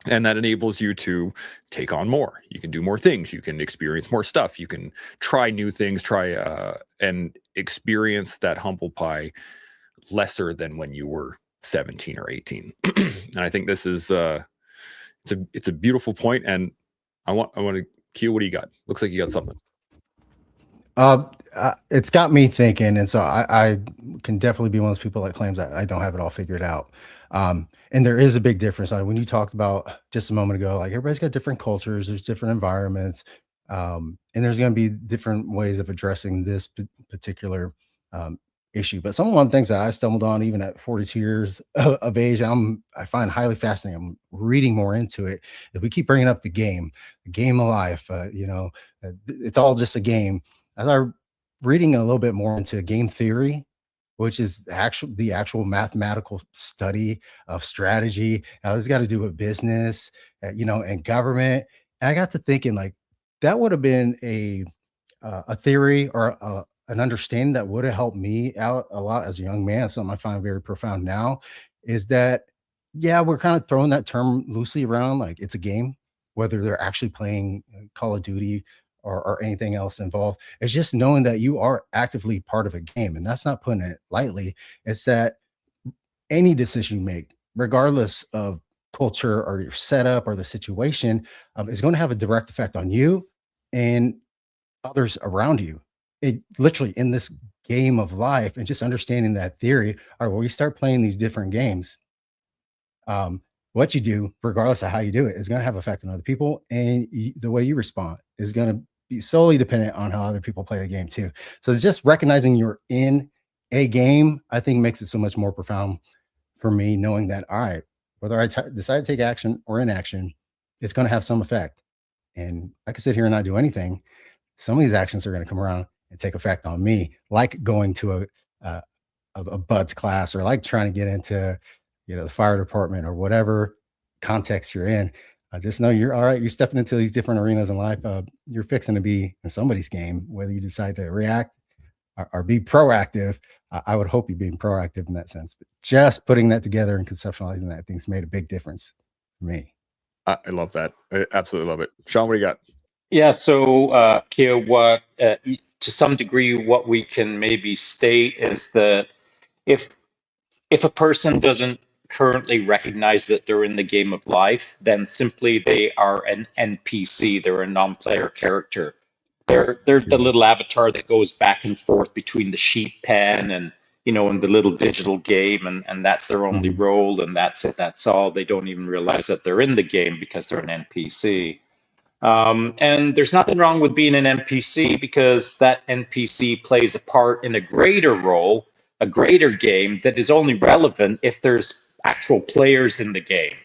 And that enables you to take on more. You can do more things. You can experience more stuff. You can try new things, and experience that humble pie lesser than when you were 17 or 18. And I think this is it's a beautiful point. And I want to Q, what do you got? Looks like you got something. It's got me thinking, and so I can definitely be one of those people that claims that I don't have it all figured out. And there is a big difference. When you talked about just a moment ago, like everybody's got different cultures, there's different environments, and there's going to be different ways of addressing this particular issue. But some of the things that I stumbled on, even at 42 years of age, I find highly fascinating. I'm reading more into it. If we keep bringing up the game of life, it's all just a game. As I'm reading a little bit more into game theory, which is the actual mathematical study of strategy. Now, this got to do with business, and government. And I got to thinking, like, that would have been a theory or an understanding that would have helped me out a lot as a young man. Something I find very profound now is that, yeah, we're kind of throwing that term loosely around, like it's a game, whether they're actually playing Call of Duty or anything else involved. It's just knowing that you are actively part of a game. And that's not putting it lightly. It's that any decision you make, regardless of culture or your setup or the situation, is going to have a direct effect on you and others around you. It literally in this game of life, and just understanding that theory. All right, when we start playing these different games, what you do, regardless of how you do it, is going to have effect on other people, and the way you respond is going to be solely dependent on how other people play the game too. So it's just recognizing you're in a game, I think, makes it so much more profound for me, knowing that, all right, whether I decide to take action or inaction, it's going to have some effect. And I can sit here and not do anything. Some of these actions are going to come around and take effect on me, like going to a, a buds class, or like trying to get into, the fire department, or whatever context you're in. Just know you're all right. You're stepping into these different arenas in life. You're fixing to be in somebody's game, whether you decide to react or be proactive. I would hope you're being proactive in that sense. But just putting that together and conceptualizing that, I think's made a big difference for me. I love that. I absolutely love it. Shaun, what do you got? Yeah, so Kia, what to some degree, what we can maybe state is that if if a person doesn't currently recognize that they're in the game of life, then simply they are an NPC. They're a non-player character. They're the Mhm. little avatar that goes back and forth between the sheep pen and and the little digital game, and that's their only Mhm. role, and that's it. That's all. They don't even realize that they're in the game because they're an NPC. And there's nothing wrong with being an NPC because that NPC plays a part in a greater role, a greater game that is only relevant if there's actual players in the game.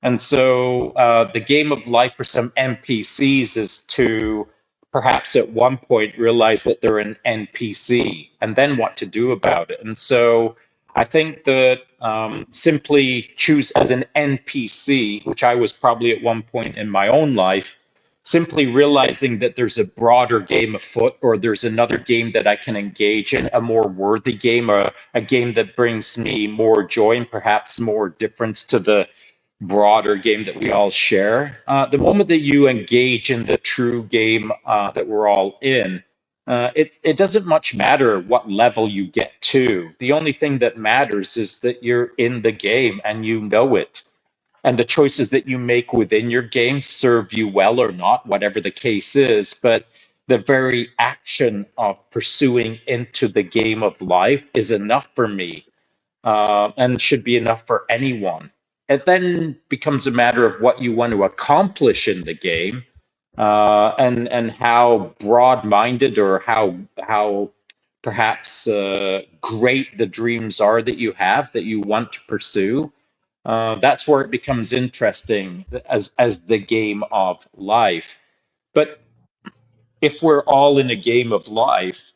And so the game of life for some NPCs is to perhaps at one point realize that they're an NPC and then what to do about it. And so I think that simply choose as an NPC, which I was probably at one point in my own life, simply realizing that there's a broader game afoot, or there's another game that I can engage in, a more worthy game, or a game that brings me more joy and perhaps more difference to the broader game that we all share. The moment that you engage in the true game that we're all in, it doesn't much matter what level you get to. The only thing that matters is that you're in the game and you know it. And the choices that you make within your game serve you well or not, whatever the case is. But the very action of pursuing into the game of life is enough for me, and should be enough for anyone. It then becomes a matter of what you want to accomplish in the game, and how broad-minded, or how perhaps great the dreams are that you want to pursue. That's where it becomes interesting as the game of life. But if we're all in a game of life,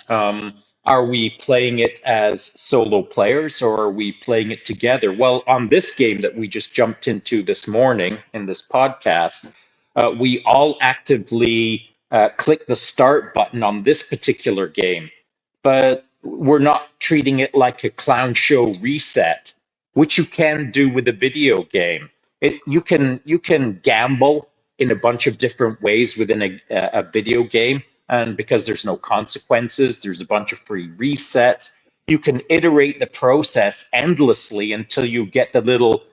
um, are we playing it as solo players, or are we playing it together? Well, on this game that we just jumped into this morning in this podcast, we all actively click the start button on this particular game, but we're not treating it like a clown show reset, which you can do with a video game. You can gamble in a bunch of different ways within a video game, and because there's no consequences, there's a bunch of free resets. You can iterate the process endlessly until you get the little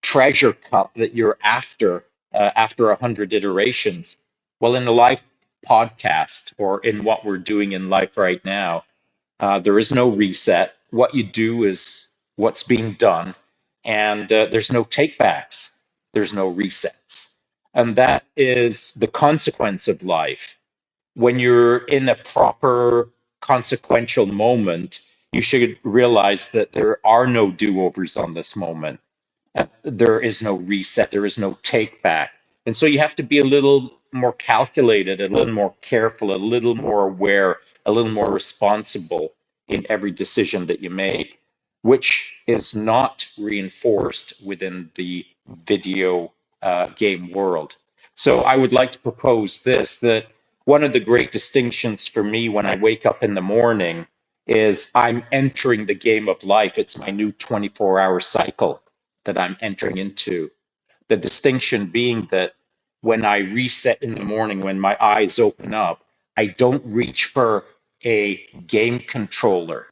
treasure cup that you're after 100 iterations. Well, in a live podcast, or in what we're doing in life right now, there is no reset. What you do is what's being done, and there's no takebacks. There's no resets. And that is the consequence of life. When you're in a proper consequential moment, you should realize that there are no do-overs on this moment. There is no reset, there is no take back. And so you have to be a little more calculated, a little more careful, a little more aware, a little more responsible in every decision that you make, which is not reinforced within the video game world. So I would like to propose this, that one of the great distinctions for me when I wake up in the morning is I'm entering the game of life. It's my new 24-hour cycle that I'm entering into. The distinction being that when I reset in the morning, when my eyes open up, I don't reach for a game controller.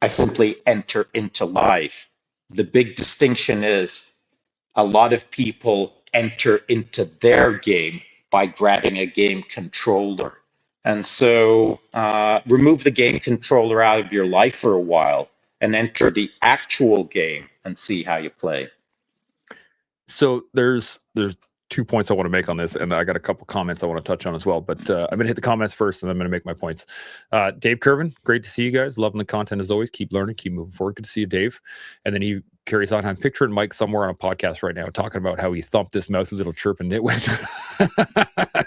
I simply enter into life. The big distinction is a lot of people enter into their game by grabbing a game controller. And so remove the game controller out of your life for a while and enter the actual game and see how you play. So there's 2 points I want to make on this, and I got a couple comments I want to touch on as well. But I'm going to hit the comments first, and I'm going to make my points. Dave Curvin, great to see you guys. Loving the content as always. Keep learning, keep moving forward. Good to see you, Dave. And then he carries on. I'm picturing Mike somewhere on a podcast right now talking about how he thumped this mouthy little chirping nitwit.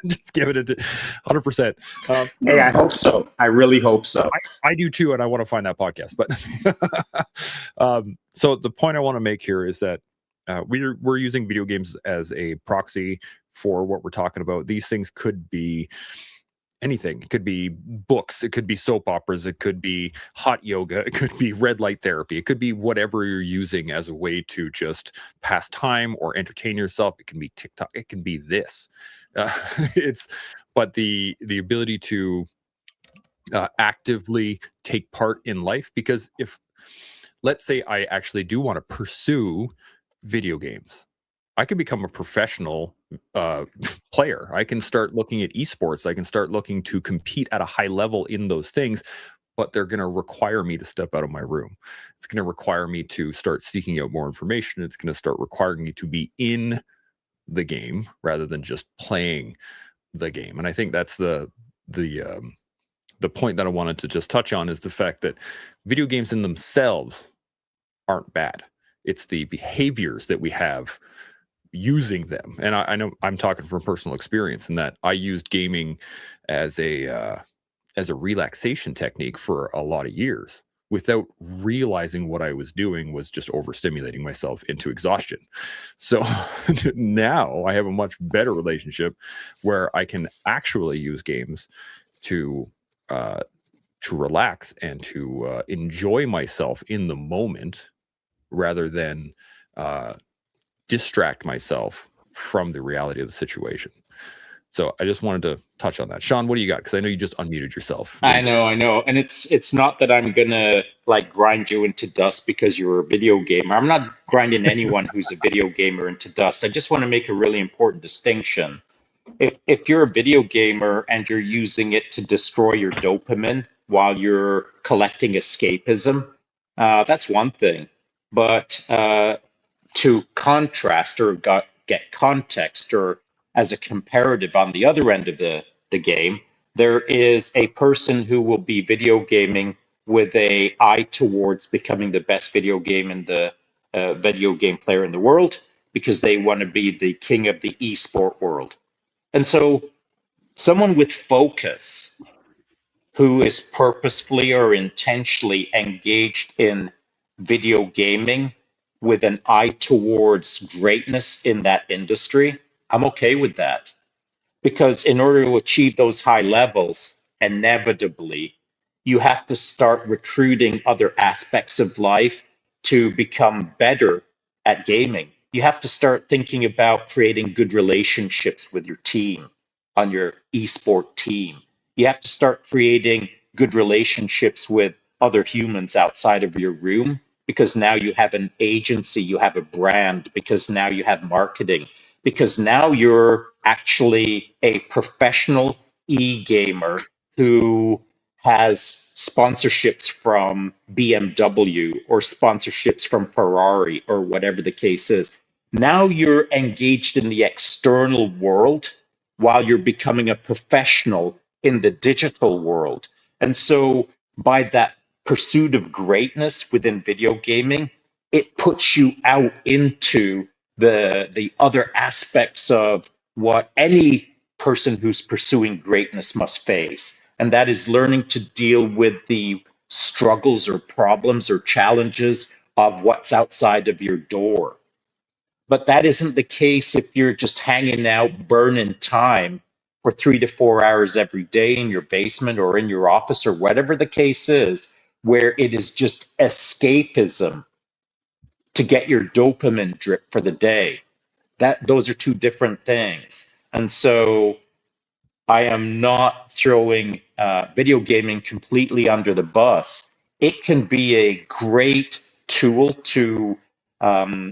Just giving it 100%. Hey, I hope so. I really hope so. I do too, and I want to find that podcast. But so the point I want to make here is that we're using video games as a proxy for what we're talking about. These things could be anything. It could be books. It could be soap operas. It could be hot yoga. It could be red light therapy. It could be whatever you're using as a way to just pass time or entertain yourself. It can be TikTok. It can be this. But the ability to actively take part in life, because if, let's say I actually do want to pursue video games, I can become a professional player. I can start looking at esports. I can start looking to compete at a high level in those things, but they're going to require me to step out of my room. It's going to require me to start seeking out more information. It's going to start requiring me to be in the game rather than just playing the game. And I think that's the point that I wanted to just touch on, is the fact that video games in themselves aren't bad. It's the behaviors that we have using them. And I know I'm talking from personal experience in that I used gaming as a relaxation technique for a lot of years without realizing what I was doing was just overstimulating myself into exhaustion. So now I have a much better relationship where I can actually use games to relax and to enjoy myself in the moment rather than distract myself from the reality of the situation. So I just wanted to touch on that. Sean, what do you got? Because I know you just unmuted yourself. I know. And it's not that I'm gonna like grind you into dust because you're a video gamer. I'm not grinding anyone who's a video gamer into dust. I just want to make a really important distinction. If you're a video gamer and you're using it to destroy your dopamine while you're collecting escapism, that's one thing. But to contrast or get context, or as a comparative on the other end of the game, there is a person who will be video gaming with a eye towards becoming the best video game in the video game player in the world, because they want to be the king of the esport world. And so someone with focus who is purposefully or intentionally engaged in video gaming with an eye towards greatness in that industry, I'm okay with that. Because in order to achieve those high levels, inevitably, you have to start recruiting other aspects of life to become better at gaming. You have to start thinking about creating good relationships with your team, on your esport team. You have to start creating good relationships with other humans outside of your room, because now you have an agency, you have a brand, because now you have marketing, because now you're actually a professional e-gamer who has sponsorships from BMW or sponsorships from Ferrari or whatever the case is. Now you're engaged in the external world while you're becoming a professional in the digital world. And so by that pursuit of greatness within video gaming, it puts you out into the other aspects of what any person who's pursuing greatness must face. And that is learning to deal with the struggles or problems or challenges of what's outside of your door. But that isn't the case if you're just hanging out, burning time for 3 to 4 hours every day in your basement or in your office or whatever the case is, where it is just escapism to get your dopamine drip for the day. Those are two different things. And so I am not throwing video gaming completely under the bus. It can be a great tool to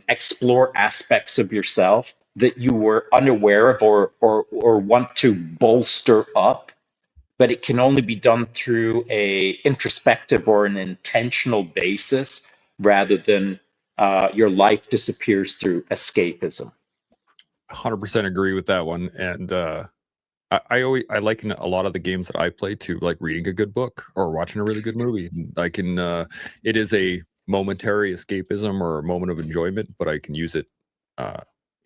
explore aspects of yourself that you were unaware of or want to bolster up, but it can only be done through a introspective or an intentional basis rather than your life disappears through escapism. 100% agree with that one. And I liken a lot of the games that I play to like reading a good book or watching a really good movie. I can it is a momentary escapism or a moment of enjoyment, but I can use it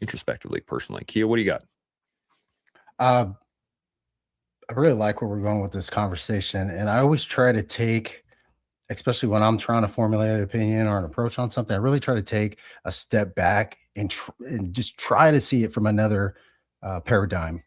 introspectively, personally. Kia, what do you got? Uh, I really like where we're going with this conversation, and I always try to take, especially when I'm trying to formulate an opinion or an approach on something, I really try to take a step back and just try to see it from another paradigm,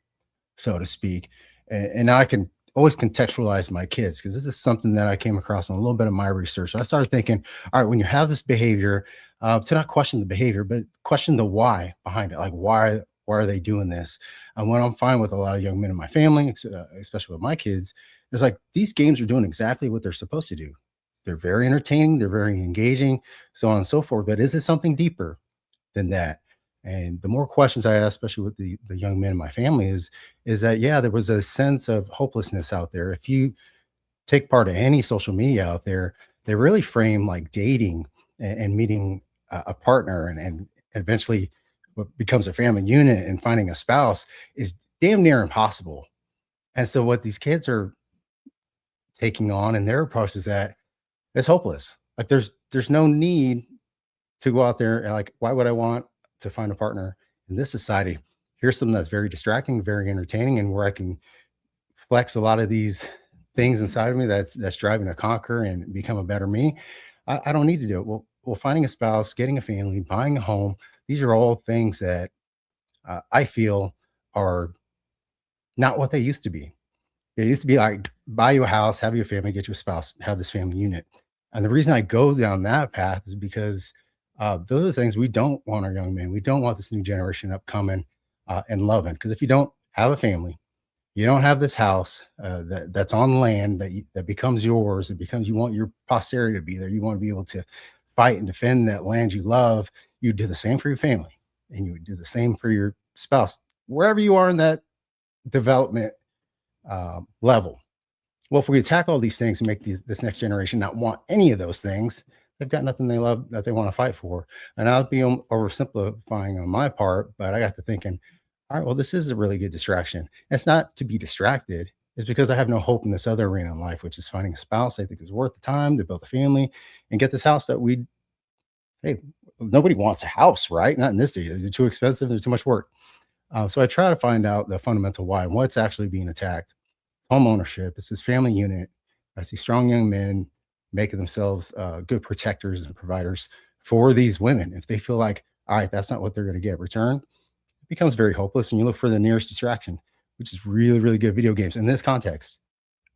so to speak. And now I can always contextualize my kids because this is something that I came across in a little bit of my research. I started thinking, all right, when you have this behavior, to not question the behavior, but question the why behind it. Like, why are they doing this? And when I'm fine with a lot of young men in my family, especially with my kids, it's like these games are doing exactly what they're supposed to do. They're very entertaining, they're very engaging, so on and so forth. But is it something deeper than that? And the more questions I ask, especially with the young men in my family, is that yeah, there was a sense of hopelessness out there. If you take part of any social media out there, they really frame like dating and meeting a partner and eventually what becomes a family unit and finding a spouse is damn near impossible. And so what these kids are taking on and their approach is that it's hopeless. Like there's no need to go out there and like, why would I want to find a partner in this society? Here's something that's very distracting, very entertaining, and where I can flex a lot of these things inside of me that's driving to conquer and become a better me. I don't need to do it. Well, finding a spouse, getting a family, buying a home, these are all things that I feel are not what they used to be. It used to be like buy you a house, have you a family, get you a spouse, have this family unit. And the reason I go down that path is because those are the things we don't want our young men. We don't want this new generation upcoming and loving. Because if you don't have a family, you don't have this house that's on land that becomes yours. It becomes you want your posterity to be there. You want to be able to fight and defend that land you love. You do the same for your family, and you would do the same for your spouse, wherever you are in that development level. Well, if we attack all these things and make this next generation not want any of those things, they've got nothing they love that they want to fight for. And I'll be oversimplifying on my part, but I got to thinking, all right, well, this is a really good distraction. It's not to be distracted. It's because I have no hope in this other arena in life, which is finding a spouse I think is worth the time to build a family and get this house that hey, nobody wants a house, right? Not in this day. They're too expensive. There's too much work. So I try to find out the fundamental why and what's actually being attacked. Home ownership. It's this family unit. I see strong young men making themselves good protectors and providers for these women. If they feel like, all right, that's not what they're going to get in return, it becomes very hopeless. And you look for the nearest distraction, which is really, really good video games in this context.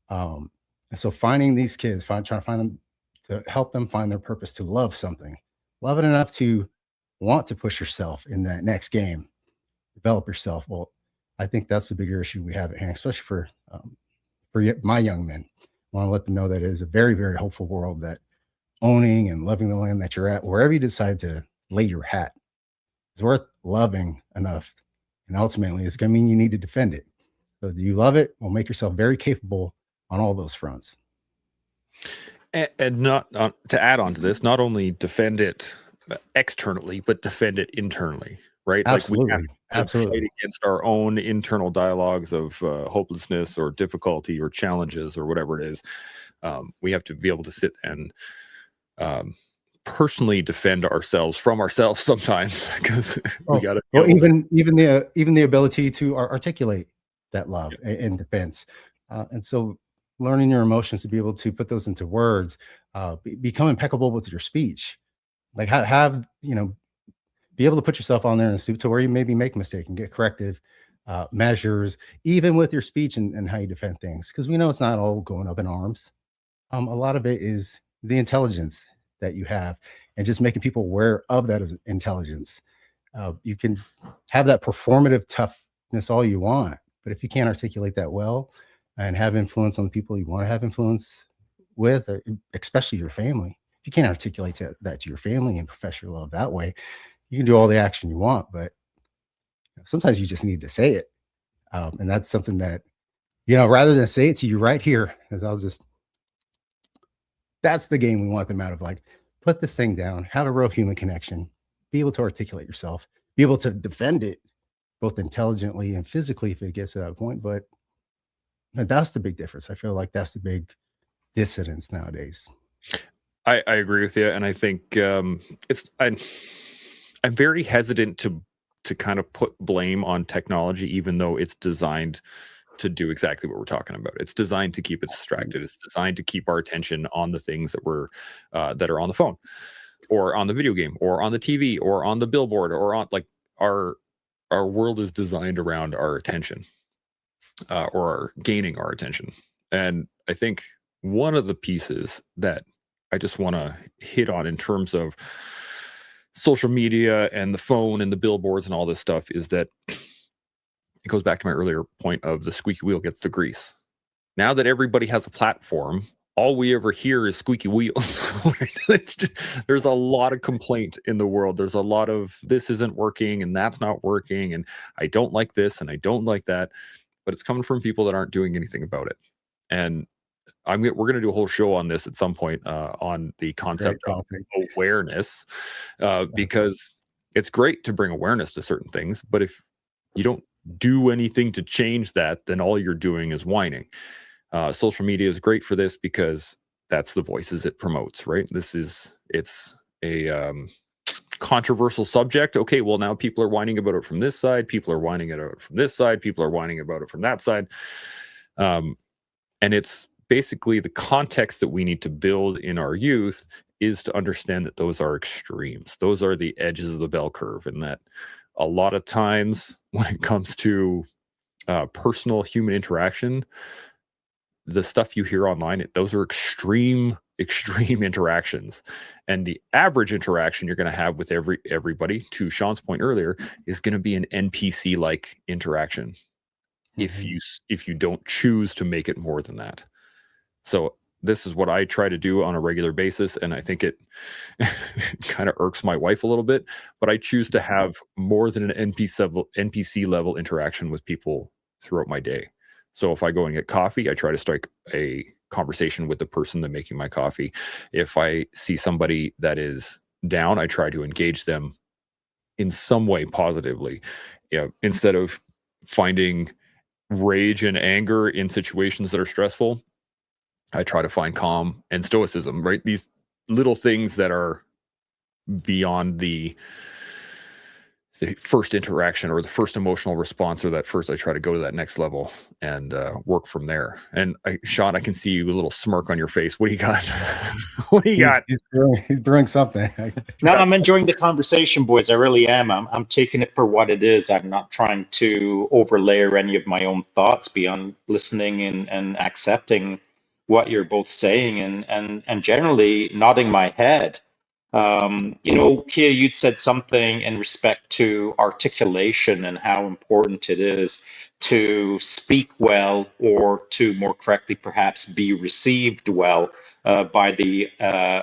And so finding these kids, trying to find them to help them find their purpose to love something, love it enough to want to push yourself in that next game, develop yourself. Well, I think that's the bigger issue we have at hand, especially for my young men. I want to let them know that it is a very, very hopeful world that owning and loving the land that you're at, wherever you decide to lay your hat, is worth loving enough. And ultimately, it's going to mean you need to defend it. So, do you love it? Well, make yourself very capable on all those fronts. And not to add on to this, not only defend it externally, but defend it internally, right? Absolutely. Like we have to fight against our own internal dialogues of hopelessness or difficulty or challenges or whatever it is. We have to be able to sit and personally defend ourselves from ourselves sometimes because we got to. Well, even the ability to articulate that love and defense, and so learning your emotions to be able to put those into words, become impeccable with your speech, like have be able to put yourself on there in a suit to where you maybe make a mistake and get corrective measures, even with your speech and how you defend things. Because we know it's not all going up in arms. A lot of it is the intelligence that you have and just making people aware of that intelligence. You can have that performative toughness all you want, but if you can't articulate that well and have influence on the people you want to have influence with, especially your family, if you can't articulate that to your family and profess your love that way, you can do all the action you want, but Sometimes you just need to say it. And that's something that, rather than say it to you right here, as that's the game we want them out of. Like, put this thing down, have a real human connection, be able to articulate yourself, be able to defend it both intelligently and physically if it gets to that point. But that's the big difference. I feel like that's the big dissidence nowadays. I agree with you, and I think I'm very hesitant to kind of put blame on technology, even though it's designed to do exactly what we're talking about. It's designed to keep us distracted. It's designed to keep our attention on the things that that are on the phone, or on the video game, or on the TV, or on the billboard, or on, like, our world is designed around our attention, or gaining our attention. And I think one of the pieces that I just want to hit on in terms of social media and the phone and the billboards and all this stuff is that it goes back to my earlier point of the squeaky wheel gets the grease. Now that everybody has a platform, all we ever hear is squeaky wheels. There's a lot of complaint in the world. There's a lot of this isn't working and that's not working, and I don't like this and I don't like that. But it's coming from people that aren't doing anything about it. And we're going to do a whole show on this at some point, on the concept of awareness, because it's great to bring awareness to certain things, but if you don't do anything to change that, then all you're doing is whining. Social media is great for this because that's the voices it promotes, right? It's a controversial subject. Okay, well, now people are whining about it from this side, people are whining about it from this side, people are whining about it from that side. And it's basically the context that we need to build in our youth is to understand that those are extremes. Those are the edges of the bell curve, and that a lot of times when it comes to personal human interaction, the stuff you hear online, those are extreme interactions. And the average interaction you're going to have with everybody, to Shaun's point earlier, is going to be an NPC like interaction. Mm-hmm. If you don't choose to make it more than that. So this is what I try to do on a regular basis, and I think it kind of irks my wife a little bit, but I choose to have more than an NPC level interaction with people throughout my day. So if I go and get coffee, I try to strike a conversation with the person that's making my coffee. If I see somebody that is down, I try to engage them in some way positively. Instead of finding rage and anger in situations that are stressful, I try to find calm and stoicism, right? These little things that are beyond the first interaction or the first emotional response, or that first, I try to go to that next level and work from there. And Shaun, I can see you, a little smirk on your face. What do you got? What do you got? He's brewing something. No, I'm enjoying the conversation, boys. I really am. I'm taking it for what it is. I'm not trying to overlayer any of my own thoughts beyond listening and accepting what you're both saying, and generally nodding my head. Kia, you'd said something in respect to articulation and how important it is to speak well, or to more correctly, perhaps, be received well by the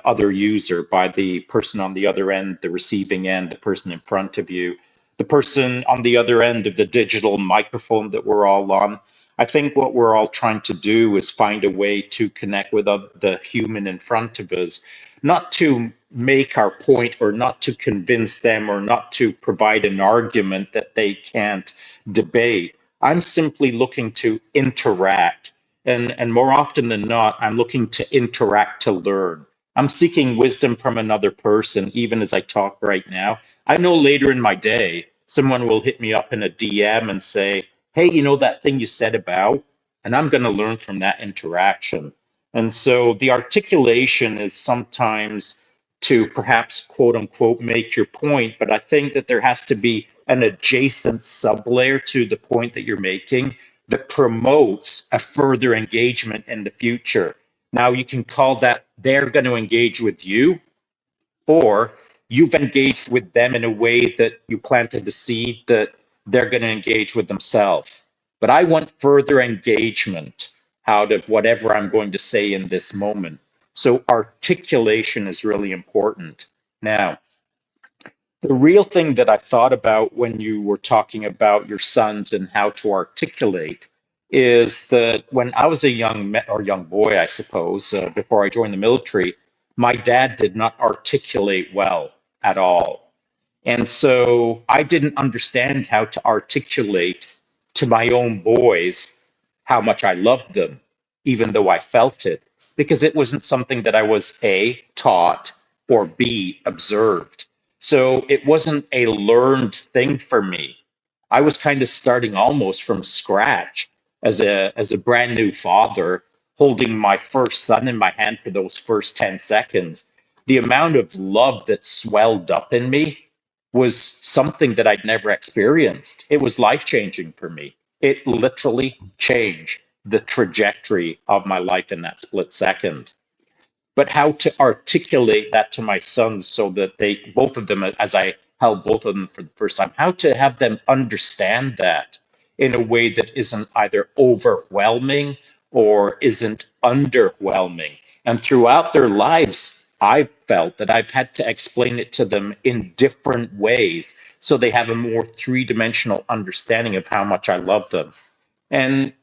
other user, by the person on the other end, the receiving end, the person in front of you, the person on the other end of the digital microphone that we're all on. I think what we're all trying to do is find a way to connect with the human in front of us, not to make our point, or not to convince them, or not to provide an argument that they can't debate. I'm simply looking to interact. And more often than not, I'm looking to interact to learn. I'm seeking wisdom from another person, even as I talk right now. I know later in my day, someone will hit me up in a DM and say, hey, that thing you said about, and I'm going to learn from that interaction. And so the articulation is sometimes to perhaps, quote unquote, make your point, but I think that there has to be an adjacent sublayer to the point that you're making that promotes a further engagement in the future. Now, you can call that they're going to engage with you, or you've engaged with them in a way that you planted the seed that they're going to engage with themselves. But I want further engagement out of whatever I'm going to say in this moment. So articulation is really important. Now, The real thing that I thought about when you were talking about your sons and how to articulate is that when I was a young boy, I suppose, before I joined the military, my dad did not articulate well at all. And so I didn't understand how to articulate to my own boys how much I loved them, even though I felt it, because it wasn't something that I was A, taught, or B, observed. So it wasn't a learned thing for me. I was kind of starting almost from scratch as a brand new father, holding my first son in my hand for those first 10 seconds. The amount of love that swelled up in me was something that I'd never experienced. It was life changing for me. It literally changed the trajectory of my life in that split second. But how to articulate that to my sons so that they, both of them, as I held both of them for the first time, how to have them understand that in a way that isn't either overwhelming or isn't underwhelming. And throughout their lives, I've felt that I've had to explain it to them in different ways so they have a more three-dimensional understanding of how much I love them. And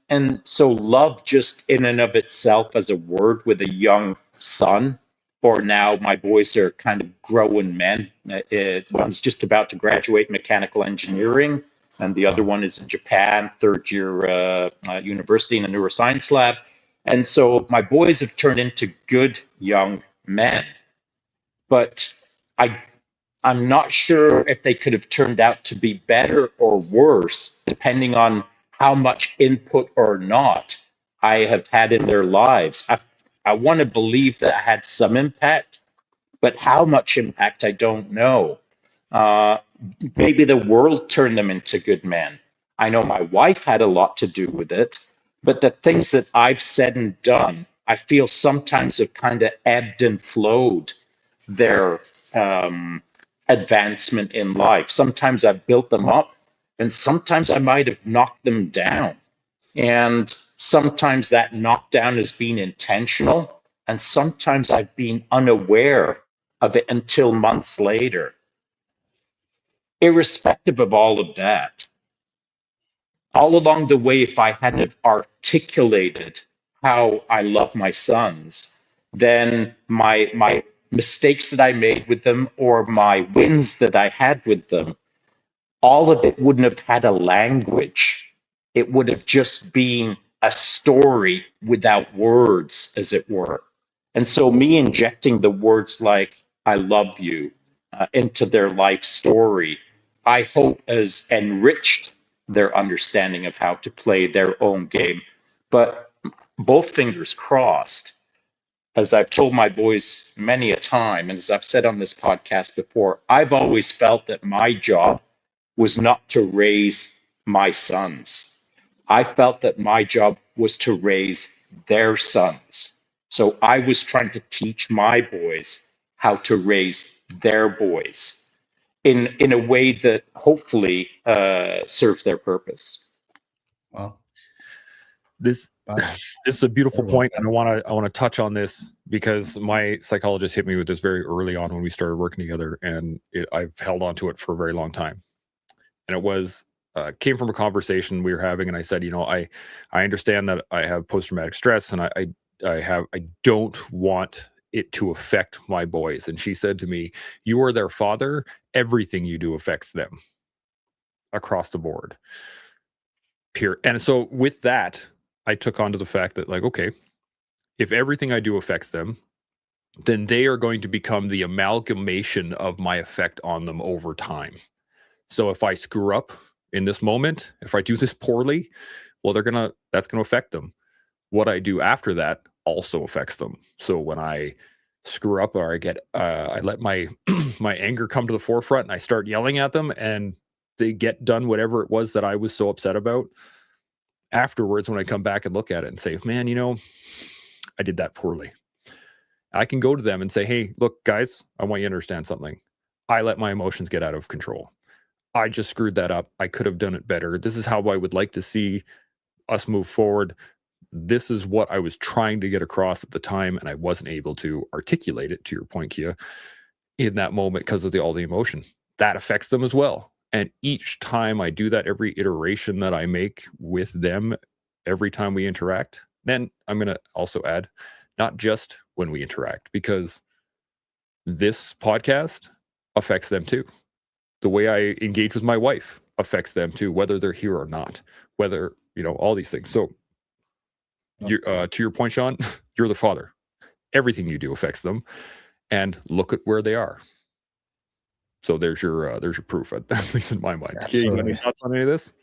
so love just in and of itself as a word with a young son, or now my boys are kind of grown men. One's just about to graduate mechanical engineering, and the other one is in Japan, third year university in a neuroscience lab. And so my boys have turned into good young men. But I I'm not sure if they could have turned out to be better or worse, depending on how much input or not I have had in their lives. I want to believe that I had some impact, but how much impact, I don't know. Uh, Maybe the world turned them into good men. I know my wife had a lot to do with it, but the things that I've said and done, I feel sometimes have kind of ebbed and flowed their advancement in life. Sometimes I've built them up, and sometimes I might have knocked them down. And sometimes that knockdown has been intentional, and sometimes I've been unaware of it until months later. Irrespective of all of that, all along the way, if I hadn't articulated how I love my sons, then my mistakes that I made with them or my wins that I had with them, all of it wouldn't have had a language. It would have just been a story without words, as it were. And so, me injecting the words like "I love you" into their life story, I hope has enriched their understanding of how to play their own game. But both fingers crossed, as I've told my boys many a time, and as I've said on this podcast before, I've always felt that my job was not to raise my sons. I felt that my job was to raise their sons. So I was trying to teach my boys how to raise their boys in a way that hopefully serves their purpose. Well, This this is a beautiful point, and I want to touch on this because my psychologist hit me with this very early on when we started working together, and I've held on to it for a very long time. And it was came from a conversation we were having, and I said, I understand that I have post traumatic stress, and I don't want it to affect my boys. And she said to me, "You are their father. Everything you do affects them across the board." Pure. And so with that, I took on to the fact that, like, okay, if everything I do affects them, then they are going to become the amalgamation of my effect on them over time. So if I screw up in this moment, if I do this poorly, well, that's gonna affect them. What I do after that also affects them. So when I screw up or I let my my anger come to the forefront and I start yelling at them and they get done whatever it was that I was so upset about, afterwards, when I come back and look at it and say, man, I did that poorly. I can go to them and say, hey, look, guys, I want you to understand something. I let my emotions get out of control. I just screwed that up. I could have done it better. This is how I would like to see us move forward. This is what I was trying to get across at the time, and I wasn't able to articulate it, to your point, Kia, in that moment because of all the emotion. that affects them as well. And each time I do that, every iteration that I make with them, every time we interact, then I'm going to also add, not just when we interact, because this podcast affects them too. The way I engage with my wife affects them too, whether they're here or not, whether, all these things. So to your point, Shaun, you're the father. Everything you do affects them, and look at where they are. So there's your proof, at least in my mind. Okay, you got any thoughts on any of this?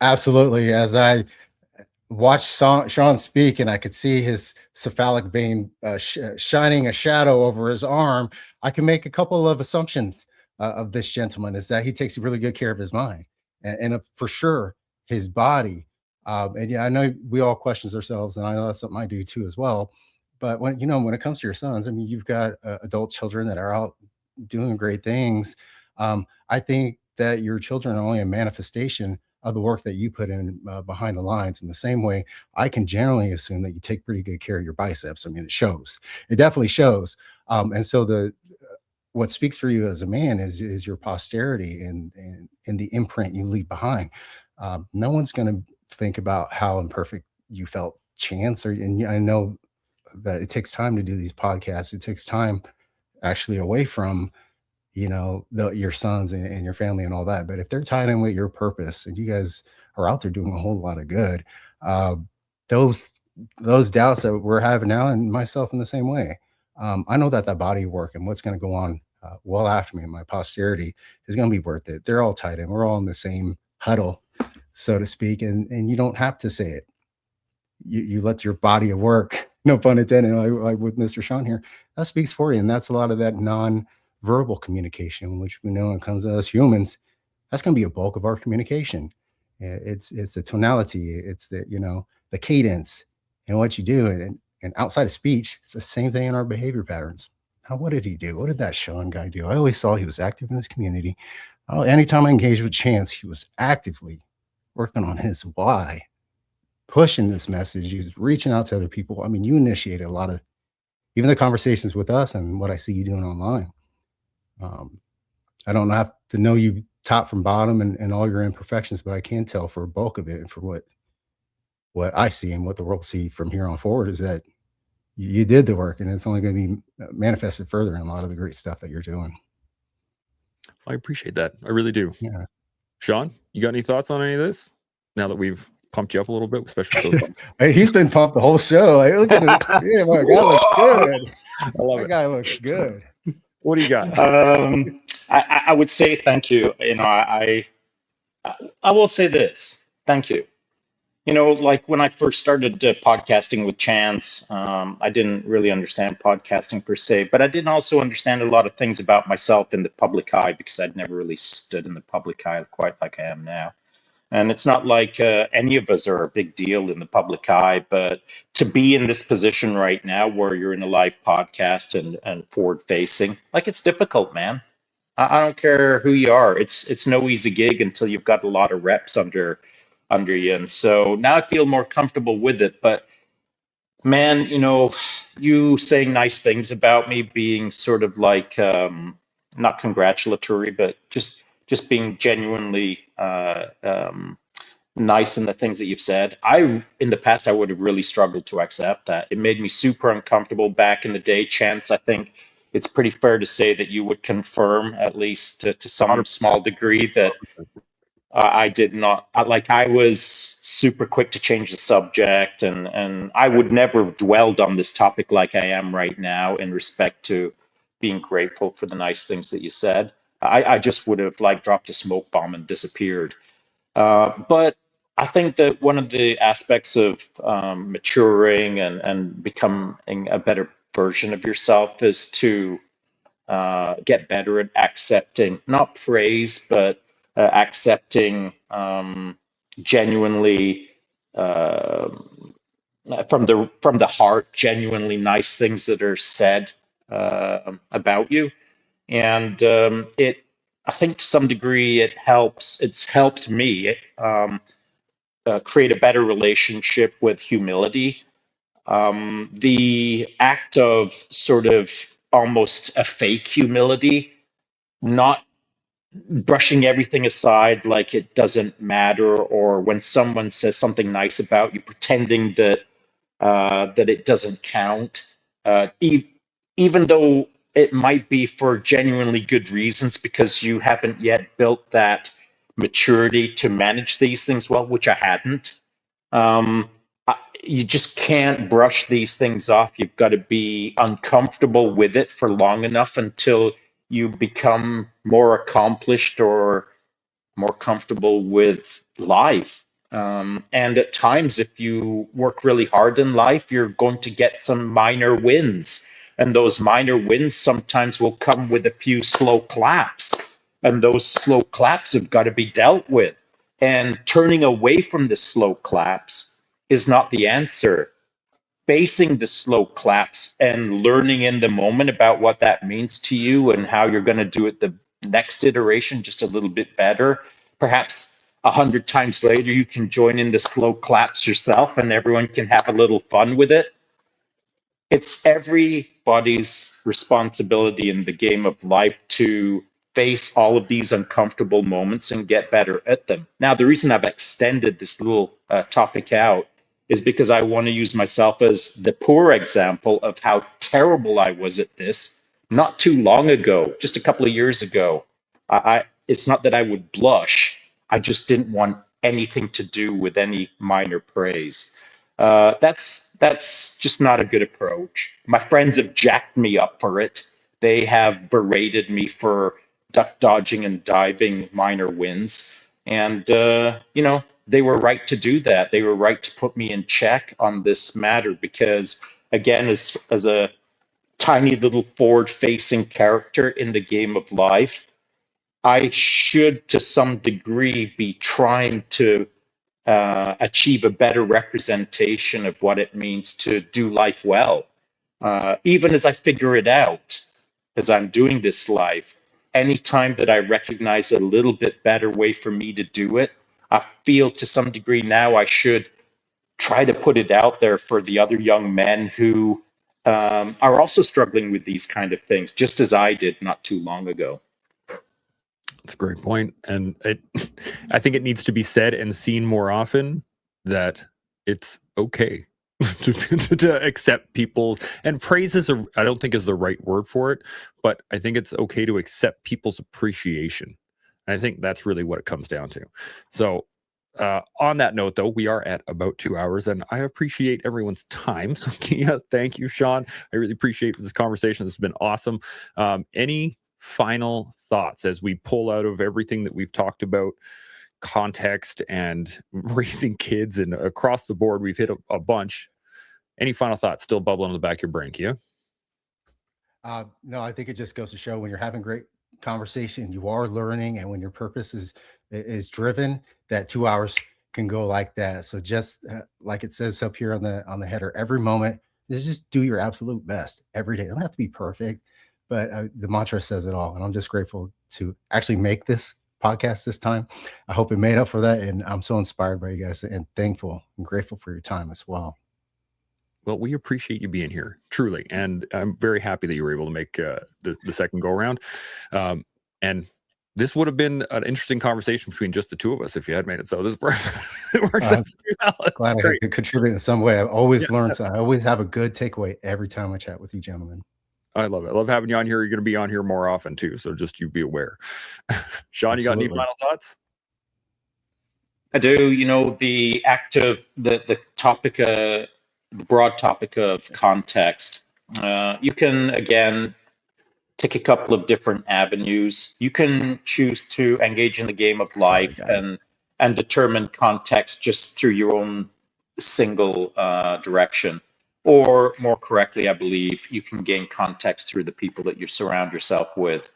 Absolutely. As I watched Shaun speak, and I could see his cephalic vein shining a shadow over his arm, I can make a couple of assumptions of this gentleman, is that he takes really good care of his mind and for sure his body. And yeah, I know we all question ourselves, and I know that's something I do too as well. But when it comes to your sons, I mean, you've got adult children that are out doing great things. I think that your children are only a manifestation of the work that you put in behind the lines. In the same way, I can generally assume that you take pretty good care of your biceps. I mean, it shows. It definitely shows. And so what speaks for you as a man is your posterity and the imprint you leave behind. No one's going to think about how imperfect you felt, Chance. And I know that it takes time to do these podcasts. It takes time actually away from your sons and your family and all that. But if they're tied in with your purpose and you guys are out there doing a whole lot of good, those doubts that we're having now, and myself in the same way, I know that body work and what's going to go on well after me and my posterity is going to be worth it. They're all tied in. We're all in the same huddle, so to speak. And you don't have to say it. You let your body of work, no pun intended, like with Mr. Shaun here, that speaks for you. And that's a lot of that non-verbal communication, which we know when it comes to us humans, that's going to be a bulk of our communication. It's the tonality, it's the cadence and what you do. And outside of speech, it's the same thing in our behavior patterns. Now, what did he do? What did that Shaun guy do? I always saw he was active in his community. Anytime I engaged with Chance, he was actively working on his why, pushing this message. He was reaching out to other people. I mean, you initiated a lot of even the conversations with us and what I see you doing online. I don't have to know you top from bottom and all your imperfections, but I can tell for a bulk of it and for what I see and what the world see from here on forward is that you did the work, and it's only going to be manifested further in a lot of the great stuff that you're doing. I appreciate that. I really do. Yeah. Shaun, you got any thoughts on any of this? Now that we've pumped you up a little bit, especially Hey, he's been pumped the whole show. Like, look at this. Yeah, my guy looks good. I love it. Guy looks good. What do you got? I would say thank you. I will say this. Thank you. Like when I first started podcasting with Chance, I didn't really understand podcasting per se, but I didn't also understand a lot of things about myself in the public eye because I'd never really stood in the public eye quite like I am now. And it's not like any of us are a big deal in the public eye, but to be in this position right now where you're in a live podcast and forward facing, like it's difficult, man. I don't care who you are. It's no easy gig until you've got a lot of reps under you. And so now I feel more comfortable with it. But man, you saying nice things about me, being sort of like not congratulatory, but just being genuinely nice in the things that you've said. In the past, I would have really struggled to accept that. It made me super uncomfortable back in the day. Chance, I think it's pretty fair to say that you would confirm, at least to some small degree, that I did not, I was super quick to change the subject, and I would never have dwelled on this topic like I am right now in respect to being grateful for the nice things that you said. I just would have dropped a smoke bomb and disappeared. But I think that one of the aspects of maturing and becoming a better version of yourself is to get better at accepting, not praise, but accepting genuinely from the heart, genuinely nice things that are said about you. And I think to some degree it's helped me create a better relationship with humility. The act of sort of almost a fake humility, not brushing everything aside like it doesn't matter, or when someone says something nice about you, pretending that that it doesn't count, even though it might be for genuinely good reasons because you haven't yet built that maturity to manage these things well, which I hadn't. Um, you just can't brush these things off. You've got to be uncomfortable with it for long enough until you become more accomplished or more comfortable with life. And at times, if you work really hard in life, you're going to get some minor wins. And those minor wins sometimes will come with a few slow claps. And those slow claps have got to be dealt with. And turning away from the slow claps is not the answer. Facing the slow claps and learning in the moment about what that means to you and how you're going to do it the next iteration just a little bit better. Perhaps 100 times later, you can join in the slow claps yourself and everyone can have a little fun with it. It's everybody's responsibility in the game of life to face all of these uncomfortable moments and get better at them. Now, the reason I've extended this little topic out is because I want to use myself as the poor example of how terrible I was at this not too long ago, just a couple of years ago. It's not that I would blush, I just didn't want anything to do with any minor praise. That's just not a good approach. My friends have jacked me up for it. They have berated me for duck dodging and diving minor wins, and they were right to do that. They were right to put me in check on this matter because, again, as a tiny little forward-facing character in the game of life, I should, to some degree, be trying to achieve a better representation of what it means to do life well. Even as I figure it out, as I'm doing this life, anytime that I recognize a little bit better way for me to do it, I feel to some degree now I should try to put it out there for the other young men who are also struggling with these kind of things, just as I did not too long ago. That's a great point. And I think it needs to be said and seen more often that it's okay to accept people, and praise is I don't think is the right word for it, but I think it's okay to accept people's appreciation. And I think that's really what it comes down to. So on that note, though, we are at about 2 hours, and I appreciate everyone's time. So, Kia, thank you, Shaun. I really appreciate this conversation. This has been awesome. Any final thoughts as we pull out of everything that we've talked about, context and raising kids, and across the board, we've hit a bunch. Any final thoughts still bubbling in the back of your brain, Kia? No, I think it just goes to show when you're having great conversation, you are learning, and when your purpose is driven, that 2 hours can go like that. So just like it says up here on the header, every moment is just do your absolute best every day. It doesn't have to be perfect, but the mantra says it all. And I'm just grateful to actually make this podcast this time. I hope it made up for that, and I'm so inspired by you guys and thankful and grateful for your time as well. Well, we appreciate you being here, truly. And I'm very happy that you were able to make the second go around. And this would have been an interesting conversation between just the two of us if you had made it. So this it works out well. Glad I could contribute in some way. I've always learned something. I always have a good takeaway every time I chat with you gentlemen. I love it. I love having you on here. You're going to be on here more often too. So just you be aware. Shaun, you got any final thoughts? I do. The topic, the broad topic of context. You can, again, take a couple of different avenues. You can choose to engage in the game of life and determine context just through your own single direction. Or more correctly, I believe, you can gain context through the people that you surround yourself with.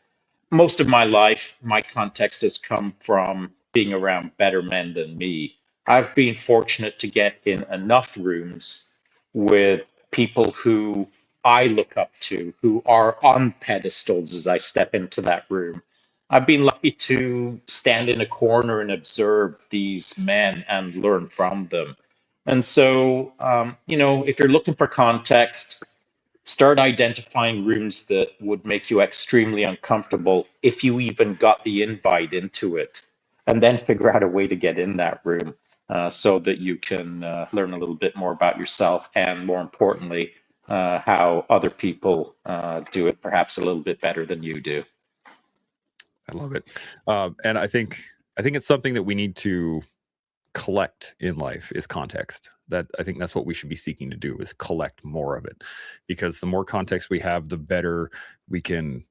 Most of my life, my context has come from being around better men than me. I've been fortunate to get in enough rooms with people who I look up to, who are on pedestals as I step into that room. I've been lucky to stand in a corner and observe these men and learn from them. And so, if you're looking for context, Start identifying rooms that would make you extremely uncomfortable if you even got the invite into it, and then figure out a way to get in that room so that you can learn a little bit more about yourself, and more importantly, how other people do it perhaps a little bit better than you do. I love it. And I think it's something that we need to collect in life is context. That I think that's what we should be seeking to do, is collect more of it, because the more context we have, the better we can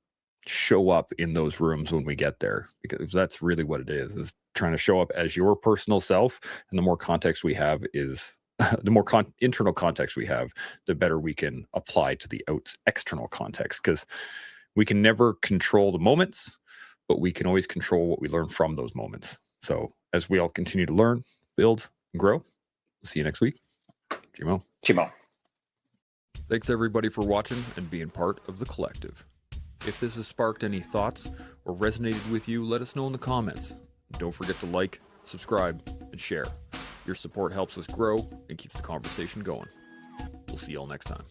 show up in those rooms when we get there, because that's really what it is trying to show up as your personal self. And the more context we have is the more internal context we have, the better we can apply to the external context, because we can never control the moments, but we can always control what we learn from those moments. So as we all continue to learn, build, and grow, we'll see you next week. Chimo. Chimo. Thanks everybody for watching and being part of the collective. If this has sparked any thoughts or resonated with you, let us know in the comments. And don't forget to like, subscribe, and share. Your support helps us grow and keeps the conversation going. We'll see you all next time.